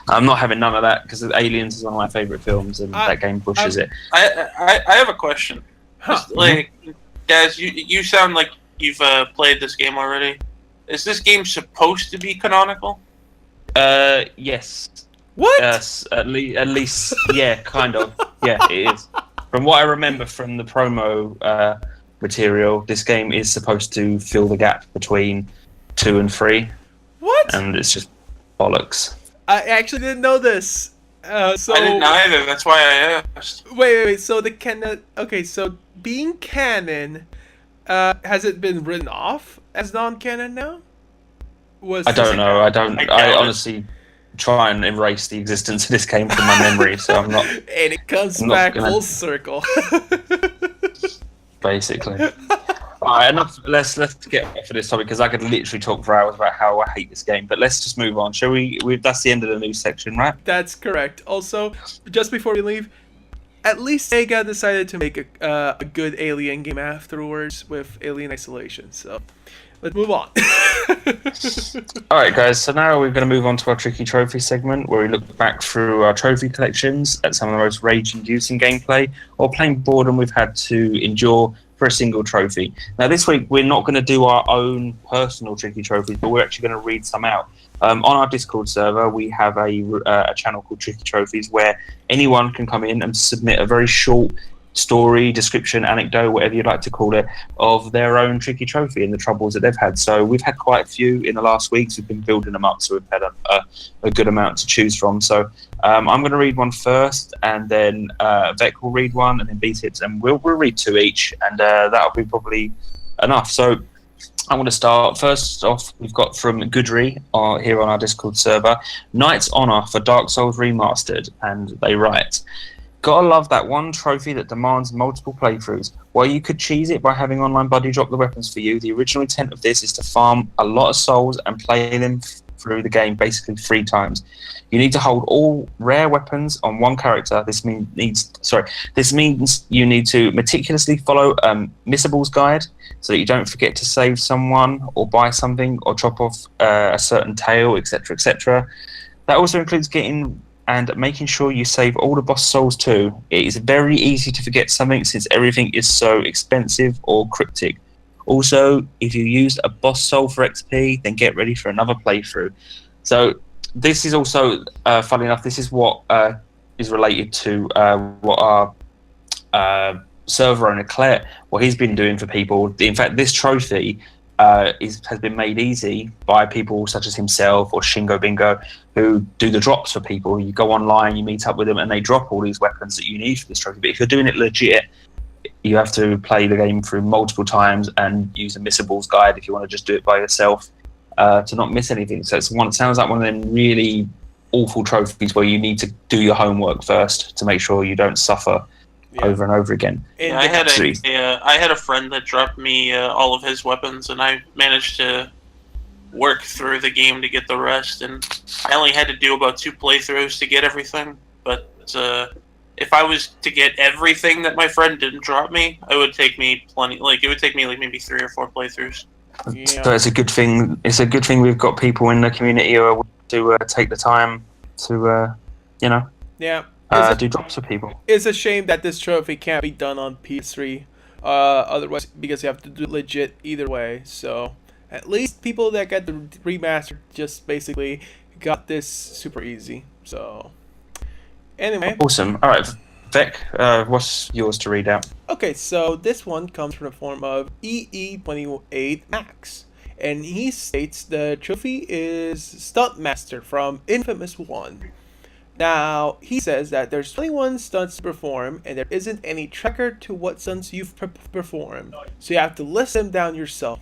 S1: I'm not having none of that because Aliens is one of my favorite films, and that game pushes it.
S2: I have a question. Like, guys, you sound like you've played this game already. Is this game supposed to be canonical?
S1: Yes.
S3: What?
S1: At least, yeah, kind of. Yeah, it is. From what I remember from the promo material, this game is supposed to fill the gap between 2 and 3.
S3: What?
S1: And it's just bollocks.
S3: I actually didn't know this. So
S2: I didn't either. That's why I asked.
S3: Wait. So the canon. Okay, so being canon, Has it been written off as non-canon now?
S1: I don't know. I
S2: doubt
S1: I
S2: it.
S1: honestly try and erase the existence of this game from my memory, so I'm not.
S3: And it comes
S1: I'm not
S3: back
S1: gonna-
S3: full circle.
S1: Basically. Alright, enough. Let's get off of this topic because I could literally talk for hours about how I hate this game. But let's just move on, shall we? That's the end of the news section, right?
S3: That's correct. Also, just before we leave, at least Sega decided to make a good Alien game afterwards with Alien Isolation. So, let's move on.
S1: Alright, guys, so now we're going to move on to our Tricky Trophy segment where we look back through our trophy collections at some of the most rage-inducing gameplay or plain boredom we've had to endure for a single trophy. Now, this week, we're not going to do our own personal Tricky Trophies, but we're actually going to read some out. On our Discord server, we have a channel called Tricky Trophies where anyone can come in and submit a very short story, description, anecdote, whatever you'd like to call it, of their own tricky trophy and the troubles that they've had. So we've had quite a few in the last weeks. We've been building them up, so we've had a good amount to choose from. So I'm going to read one first, and then Vec will read one, and then BTips, and we'll read two each, and that'll be probably enough. So I want to start. First off, we've got from Goodry here on our Discord server, Knight's Honor for Dark Souls Remastered, and they write, "Gotta love that one trophy that demands multiple playthroughs. While you could cheese it by having online buddy drop the weapons for you, the original intent of this is to farm a lot of souls and play them through the game basically 3 times. You need to hold all rare weapons on one character. This means you need to meticulously follow Missables guide so that you don't forget to save someone or buy something or chop off a certain tail, etc., etc. That also includes getting and making sure you save all the boss souls too. It is very easy to forget something since everything is so expensive or cryptic. Also, if you used a boss soul for XP, then get ready for another playthrough." So this is also, funny enough, this is what is related to what our server owner Claire, what he's been doing for people. In fact, this trophy has been made easy by people such as himself or Shingo Bingo, who do the drops for people. You go online, you meet up with them, and they drop all these weapons that you need for this trophy. But if you're doing it legit, you have to play the game through multiple times and use a Missables guide if you want to just do it by yourself to not miss anything. So it sounds like one of them really awful trophies where you need to do your homework first to make sure you don't suffer over and over again.
S2: Yeah, I had a friend that dropped me all of his weapons, and I managed to work through the game to get the rest. And I only had to do about 2 playthroughs to get everything. But if I was to get everything that my friend didn't drop me, it would take me plenty. Like, it would take me like maybe 3 or 4 playthroughs.
S3: Yeah.
S1: So it's a good thing. It's a good thing we've got people in the community who are willing to take the time to,
S3: Yeah.
S1: do drops for people.
S3: It's a shame that this trophy can't be done on PS3. Otherwise, because you have to do it legit either way. So at least people that get the remaster just basically got this super easy. So anyway.
S1: Awesome. All right, Vec, what's yours to read out?
S3: Okay, so this one comes from the form of EE28 Max. And he states the trophy is Stuntmaster from Infamous 1. Now, he says that there's 21 stunts to perform, and there isn't any tracker to what stunts you've performed, so you have to list them down yourself.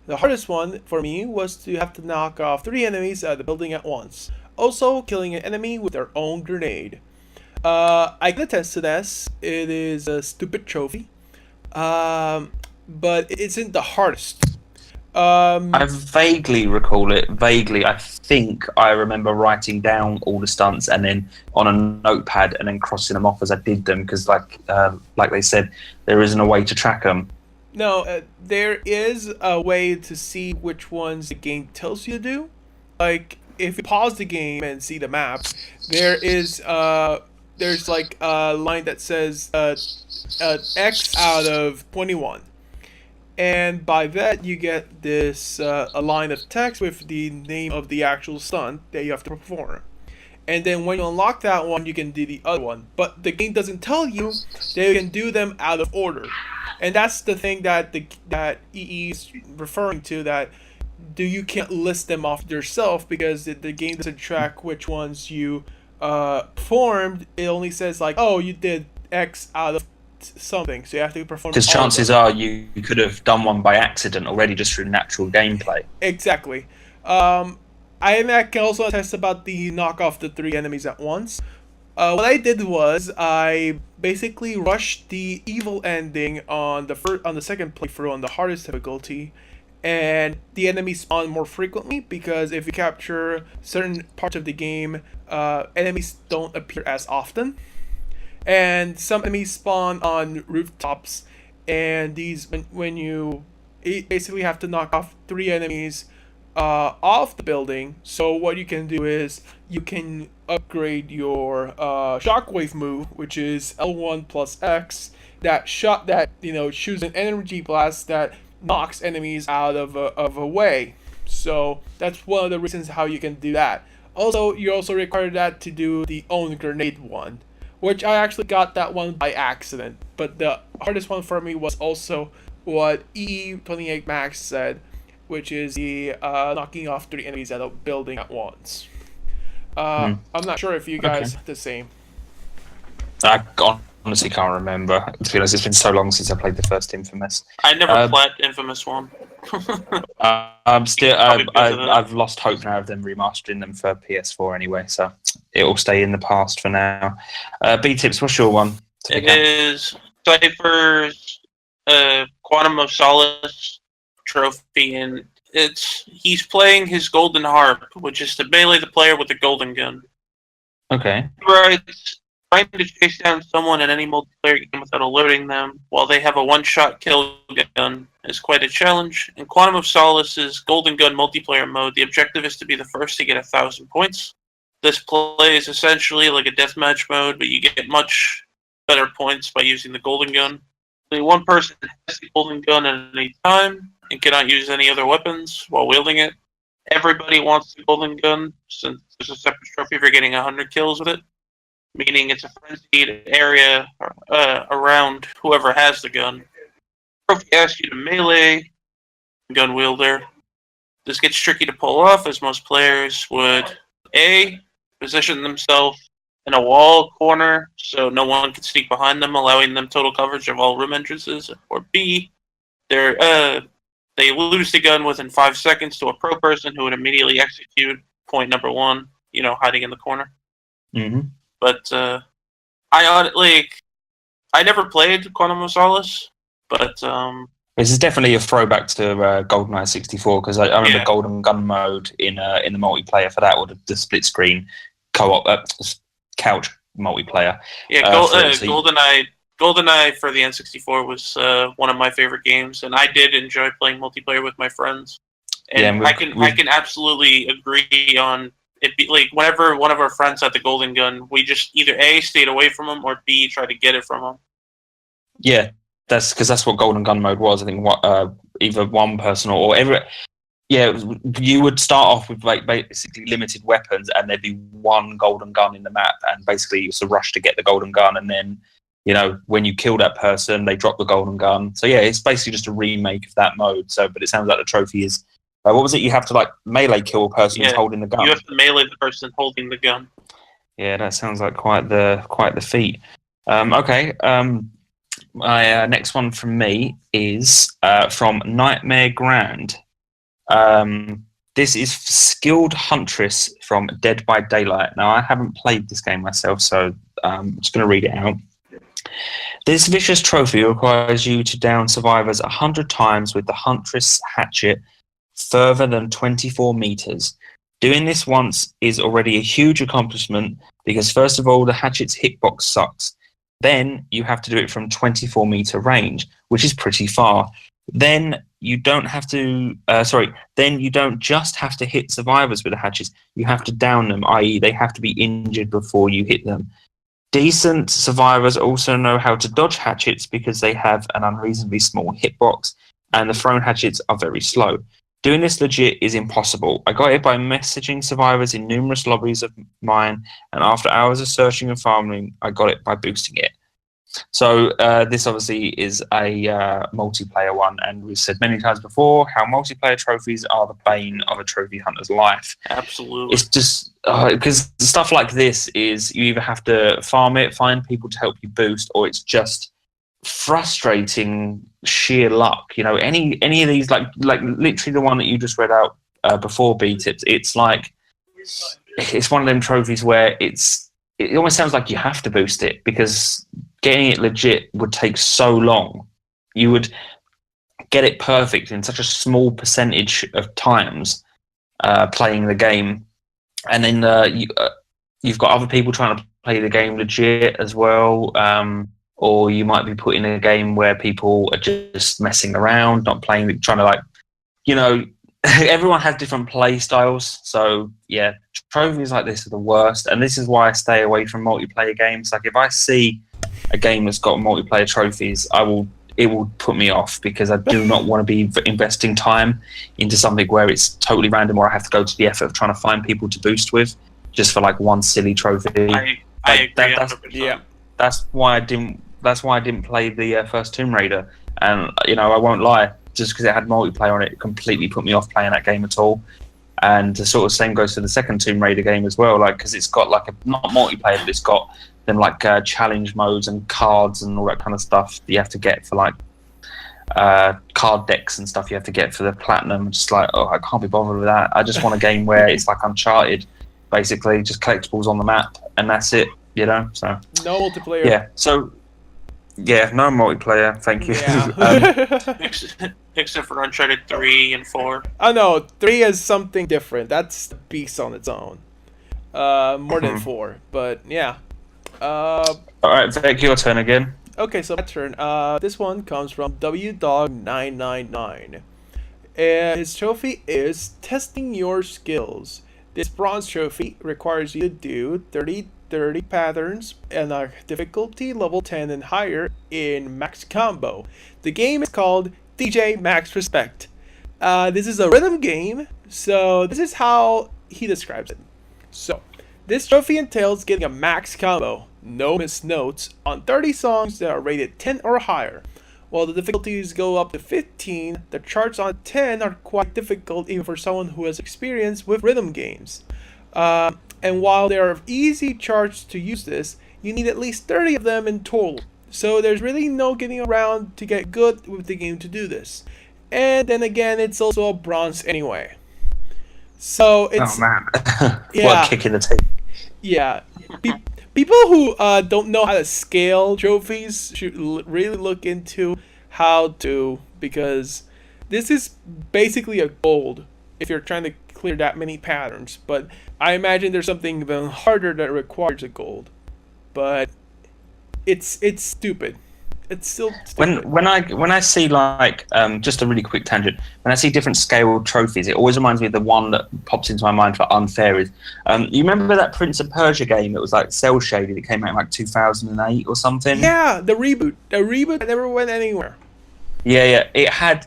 S3: The hardest one for me was to have to knock off 3 enemies out of the building at once, also killing an enemy with their own grenade. I can attest to this. It is a stupid trophy, but it isn't the hardest.
S1: I vaguely recall it. Vaguely, I think I remember writing down all the stunts and then on a notepad and then crossing them off as I did them because, like they said, there isn't a way to track them.
S3: No, there is a way to see which ones the game tells you to do. Like, if you pause the game and see the map, there's like a line that says X out of 21. And by that, you get this a line of text with the name of the actual stunt that you have to perform. And then when you unlock that one, you can do the other one. But the game doesn't tell you that you can do them out of order. And that's the thing that that EE is referring to, that you can't list them off yourself because the game doesn't track which ones you performed. It only says like, oh, you did X out of something, so you have to perform.
S1: Because
S3: all of
S1: chances
S3: them.
S1: are you could have done one by accident already just through natural gameplay.
S3: Exactly. I can also attest about the knock off the 3 enemies at once. What I did was I basically rushed the evil ending on the second playthrough on the hardest difficulty, and the enemies spawn more frequently because if you capture certain parts of the game, enemies don't appear as often, and some enemies spawn on rooftops, and these when you basically have to knock off 3 enemies off the building. So what you can do is you can upgrade your shockwave move, which is L1 plus X. That shoots an energy blast that knocks enemies out of a way. So that's one of the reasons how you can do that. Also, you also require that to do the own grenade one, which I actually got that one by accident. But the hardest one for me was also what E28 Max said, which is the knocking off 3 enemies at a building at once. I'm not sure if you guys the same.
S1: I honestly can't remember. To be honest, it's been so long since I played the first Infamous.
S2: I never played Infamous 1.
S1: I'm still.
S2: Probably because of that.
S1: I've lost hope now of them remastering them for PS4 anyway, so it will stay in the past for now. BTips, what's your one?
S2: It is Cypher's Quantum of Solace trophy, and he's playing his golden harp, which is to melee the player with a golden gun.
S1: Okay.
S2: Right. Trying to chase down someone in any multiplayer game without alerting them while they have a one-shot kill gun is quite a challenge. In Quantum of Solace's Golden Gun multiplayer mode, the objective is to be the first to get 1,000 points. This play is essentially like a deathmatch mode, but you get much better points by using the Golden Gun. Only one person has the Golden Gun at any time and cannot use any other weapons while wielding it. Everybody wants the Golden Gun, since there's a separate trophy for getting 100 kills with it, meaning it's a frenzied area around whoever has the gun. Trophy asks you to melee gun wielder. This gets tricky to pull off, as most players would A, position themselves in a wall corner so no one can sneak behind them, allowing them total coverage of all room entrances, or B, they lose the gun within 5 seconds to a pro person who would immediately execute point number 1, hiding in the corner.
S1: Mm-hmm.
S2: But I never played Quantum of Solace, but
S1: this is definitely a throwback to GoldenEye 64 because I remember Golden Gun mode in the multiplayer for that, or the split screen co-op couch multiplayer.
S2: Yeah, GoldenEye for the N64 was one of my favorite games, and I did enjoy playing multiplayer with my friends. And I can absolutely agree on. It'd be like whenever one of our friends had the Golden Gun, we just either A, stayed away from him, or B, tried to get it from him. Yeah,
S1: that's because that's what Golden Gun mode was. I think either one person or every. Yeah, you would start off with like basically limited weapons, and there'd be one golden gun in the map, and basically it's a rush to get the golden gun, and then when you kill that person, they drop the golden gun. So yeah, it's basically just a remake of that mode. So, but it sounds like the trophy is. What was it? You have to melee kill a person who's holding the gun.
S2: You have to melee the person holding the gun.
S1: Yeah, that sounds like quite the feat. Okay. My next one from me is from Nightmare Grand. This is Skilled Huntress from Dead by Daylight. Now, I haven't played this game myself, so I'm just going to read it out. This vicious trophy requires you to down survivors 100 times with the Huntress hatchet further than 24 meters. Doing this once is already a huge accomplishment because, first of all, the hatchet's hitbox sucks. Then you have to do it from 24-meter range, which is pretty far. Then you don't Then you don't just have to hit survivors with the hatchets. You have to down them, i.e., they have to be injured before you hit them. Decent survivors also know how to dodge hatchets because they have an unreasonably small hitbox, and the thrown hatchets are very slow. Doing this legit is impossible. I got it by messaging survivors in numerous lobbies of mine, and after hours of searching and farming, I got it by boosting it. So this obviously is a multiplayer one, and we've said many times before how multiplayer trophies are the bane of a trophy hunter's life.
S2: Absolutely.
S1: It's just because stuff like this is you either have to farm it, find people to help you boost, or it's just frustrating sheer luck. You know, any of these, like literally the one that you just read out before BTips, it's like it's one of them trophies where it almost sounds like you have to boost it because getting it legit would take so long. You would get it perfect in such a small percentage of times playing the game, and then you've got other people trying to play the game legit as well. Or you might be put in a game where people are just messing around, not playing, trying to like, you know, everyone has different play styles. So yeah, trophies like this are the worst, and this is why I stay away from multiplayer games. Like if I see a game that's got multiplayer trophies, it will put me off because I do not want to be investing time into something where it's totally random, or I have to go to the effort of trying to find people to boost with just for like one silly trophy.
S2: I agree.
S3: Yeah.
S1: That's why I didn't play the first Tomb Raider, and you know I won't lie, just because it had multiplayer on it, it completely put me off playing that game at all. And the sort of same goes to the second Tomb Raider game as well, like because it's got like not multiplayer, but it's got them like challenge modes and cards and all that kind of stuff that you have to get for like card decks and stuff you have to get for the platinum. Just like, oh, I can't be bothered with that. I just want a game where it's like Uncharted, basically, just collectibles on the map and that's it. You know, so
S3: no multiplayer.
S1: Yeah, so yeah, no multiplayer. Thank you.
S3: Yeah.
S2: Except for Uncharted 3 and 4.
S3: Oh no, 3 is something different. That's a beast on its own. More than 4, but yeah.
S1: All right, Vic, your turn again.
S3: Okay, so my turn. This one comes from WDog999. And his trophy is Testing Your Skills. This bronze trophy requires you to do 30 patterns and a difficulty level 10 and higher in max combo. The game is called DJ Max Respect. This is a rhythm game, so this is how he describes it. So, this trophy entails getting a max combo, no missed notes, on 30 songs that are rated 10 or higher. While the difficulties go up to 15, the charts on 10 are quite difficult even for someone who has experience with rhythm games. And while there are easy charts to use this, you need at least 30 of them in total. So there's really no getting around to get good with the game to do this. And then again, it's also a bronze anyway. So it's...
S1: Oh man.
S3: Yeah.
S1: What a kick in the teeth.
S3: Yeah. People who don't know how to scale trophies should really look into how to, because this is basically a gold if you're trying to clear that many patterns. But I imagine there's something even harder that requires a gold. But it's stupid. It's still stupid.
S1: When I see like just a really quick tangent, when I see different scaled trophies, it always reminds me of the one that pops into my mind for unfair is you remember that Prince of Persia game that was like cell shaded that came out in like 2008 or something?
S3: Yeah, the reboot that never went anywhere.
S1: Yeah, it had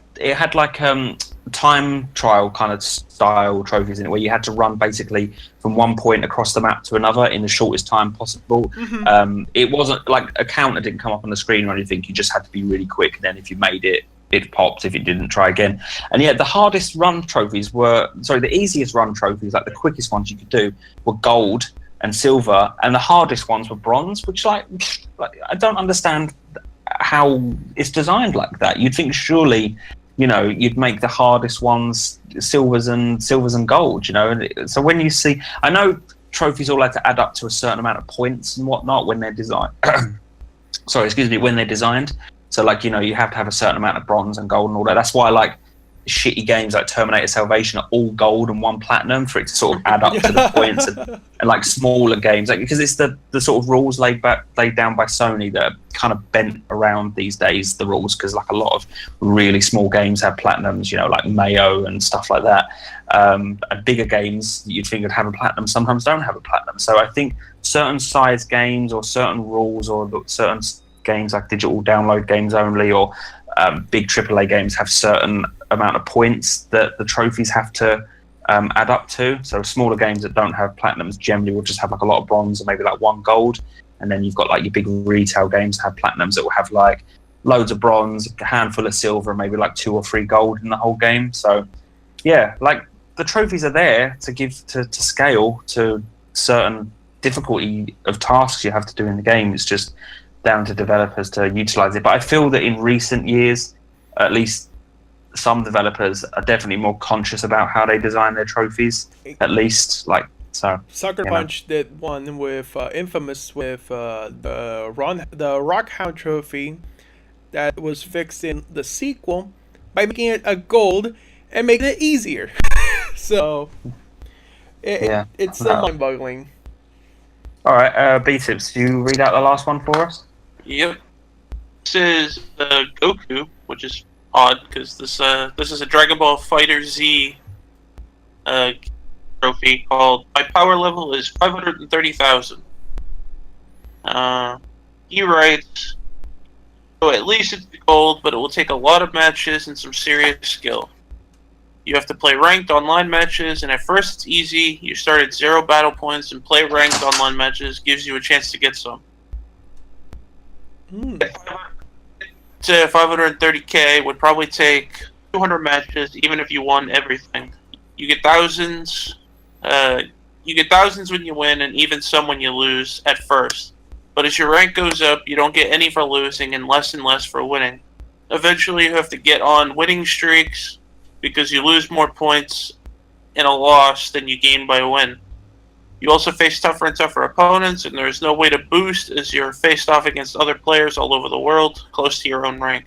S1: like time trial kind of style trophies in it where you had to run basically from one point across the map to another in the shortest time possible.
S3: Mm-hmm.
S1: It wasn't like a counter didn't come up on the screen or anything. You just had to be really quick, and then if you made it, it popped. If it didn't, try again. And yeah, the hardest run trophies the easiest run trophies, like the quickest ones you could do, were gold and silver, and the hardest ones were bronze, which like I don't understand how it's designed like that. You'd think surely, you know, you'd make the hardest ones silvers and gold, you know. And so when you see, I know trophies all have to add up to a certain amount of points and whatnot when they're designed. When they're designed. So like, you know, you have to have a certain amount of bronze and gold and all that. That's why like shitty games like Terminator Salvation are all gold and one platinum for it to sort of add up to the points, and like smaller games, like because it's the sort of rules laid down by Sony that are kind of bent around these days, the rules, because like a lot of really small games have platinums, you know, like Mayo and stuff like that. And bigger games that you'd think would have a platinum sometimes don't have a platinum. So I think certain size games or certain rules or certain games like digital download games only or big AAA games have certain amount of points that the trophies have to add up to. So smaller games that don't have platinums generally will just have like a lot of bronze and maybe like one gold. And then you've got like your big retail games that have platinums that will have like loads of bronze, a handful of silver, and maybe like 2 or 3 gold in the whole game. So yeah, like the trophies are there to give to scale to certain difficulty of tasks you have to do in the game. It's just down to developers to utilize it. But I feel that in recent years, at least some developers are definitely more conscious about how they design their trophies. At least, like, so.
S3: Sucker Punch did one with Infamous with the Rockhound trophy that was fixed in the sequel by making it a gold and making it easier. So it's so mind-boggling.
S1: All right, BTips, do you read out the last one for us?
S2: Yep. This is Goku, which is odd because this is a Dragon Ball Fighter Z trophy called "My power level is 530,000." He writes, "So at least it's gold, but it will take a lot of matches and some serious skill. You have to play ranked online matches, and at first it's easy. You start at 0 battle points, and play ranked online matches gives you a chance to get some. To 530k would probably take 200 matches, even if you won everything. You get thousands. You get thousands when you win, and even some when you lose at first. But as your rank goes up, you don't get any for losing, and less for winning. Eventually, you have to get on winning streaks, because you lose more points in a loss than you gain by a win. You also face tougher and tougher opponents, and there is no way to boost as you're faced off against other players all over the world, close to your own rank.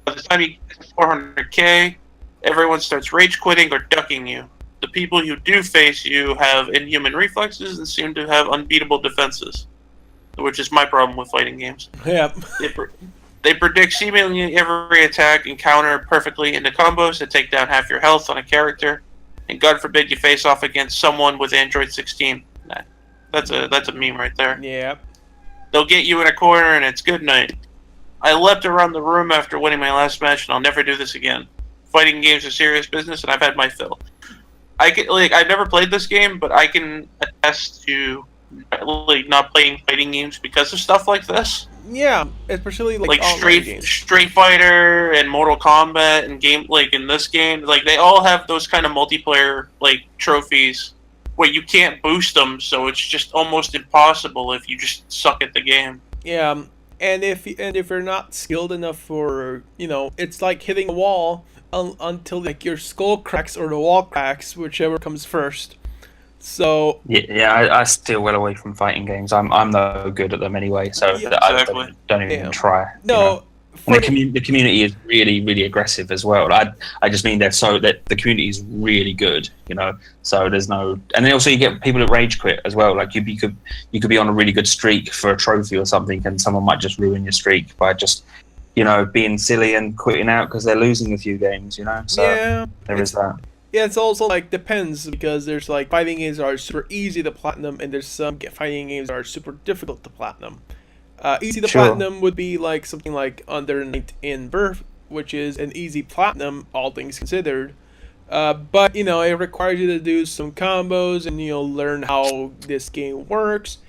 S2: By the time you get to 400k, everyone starts rage quitting or ducking you. The people who do face you have inhuman reflexes and seem to have unbeatable defenses, which is my problem with fighting games.
S3: Yeah.
S2: They predict seemingly every attack and counter perfectly into combos that take down half your health on a character, and God forbid you face off against someone with Android 16. That's a meme right there.
S3: Yeah.
S2: They'll get you in a corner and it's good night. I leapt around the room after winning my last match, and I'll never do this again. Fighting games are serious business, and I've had my fill. I've never played this game, but I can attest to not playing fighting games because of stuff like this.
S3: Yeah, especially like
S2: Street Fighter and Mortal Kombat and in this game, they all have those kind of multiplayer trophies where you can't boost them, so it's just almost impossible if you just suck at the game.
S3: Yeah, and if you're not skilled enough for it's like hitting a wall until your skull cracks or the wall cracks, whichever comes first. So
S1: yeah, I steer well away from fighting games. I'm no good at them anyway, so I don't even try.
S3: No,
S1: the community is really, really aggressive as well. I just mean that the community is really good, So there's no, and then also you get people that rage quit as well. Like you could be on a really good streak for a trophy or something, and someone might just ruin your streak by just being silly and quitting out because they're losing a few games. So there is that.
S3: Yeah, it's also depends, because there's fighting games that are super easy to platinum, and there's some fighting games that are super difficult to platinum. Easy to platinum would be something like Under Night in Birth, which is an easy platinum, all things considered. But it requires you to do some combos and learn how this game works,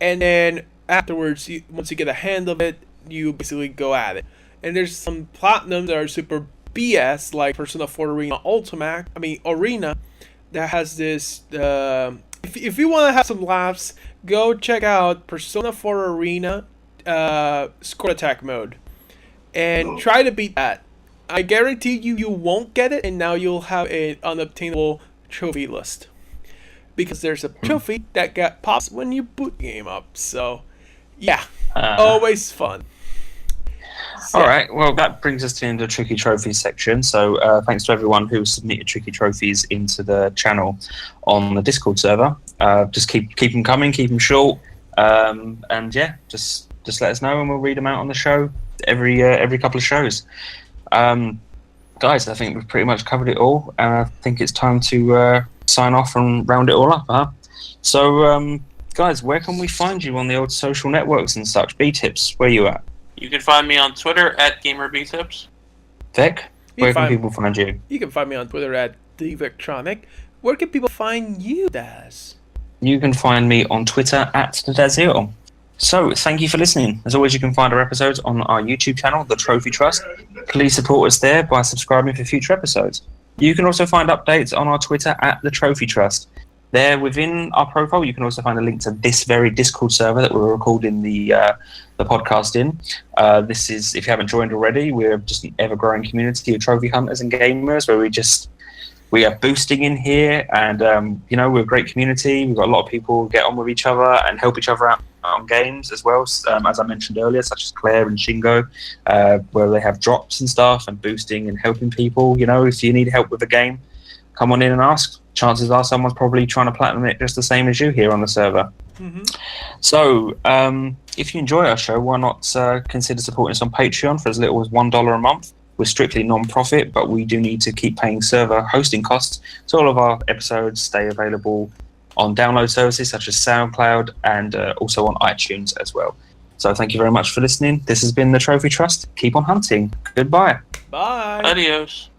S3: and then afterwards, once you get a hand of it, you basically go at it. And there's some platinums that are super BS, like Persona 4 Arena, that has this. If you want to have some laughs, go check out Persona 4 Arena score attack mode, and try to beat that. I guarantee you won't get it, and now you'll have an unobtainable trophy list, because there's a trophy that got popped when you boot the game up. So, yeah, always fun.
S1: All right, well, that brings us to the end of the Tricky Trophies section. So thanks to everyone who submitted Tricky Trophies into the channel on the Discord server. Just keep them coming, keep them short, and yeah, just let us know and we'll read them out on the show every couple of shows. Guys, I think we've pretty much covered it all, and I think it's time to sign off and round it all up, huh? So, guys, where can we find you on the old social networks and such? BTips, where you at?
S2: You can find me on Twitter at GamerBTips.
S1: Vic, where can people find you?
S3: You can find me on Twitter at TheVictronic. Where can people find you, Daz?
S1: You can find me on Twitter at TheDazil. So, thank you for listening. As always, you can find our episodes on our YouTube channel, The Trophy Trust. Please support us there by subscribing for future episodes. You can also find updates on our Twitter at The Trophy Trust. there within our profile, you can also find a link to this very Discord server that we're recording the podcast in. This is, if you haven't joined already, we're just an ever-growing community of trophy hunters and gamers where we are boosting in here, and we're a great community. We've got a lot of people who get on with each other and help each other out on games as well, as I mentioned earlier, such as Claire and Shingo, where they have drops and stuff and boosting and helping people. If you need help with a game, come on in and ask. Chances are someone's probably trying to platinum it just the same as you here on the server.
S3: Mm-hmm.
S1: So if you enjoy our show, why not consider supporting us on Patreon for as little as $1 a month. We're strictly non-profit, but we do need to keep paying server hosting costs, so all of our episodes stay available on download services such as SoundCloud and also on iTunes as well. So thank you very much for listening. This has been the Trophy Trust. Keep on hunting. Goodbye.
S3: Bye.
S2: Adios.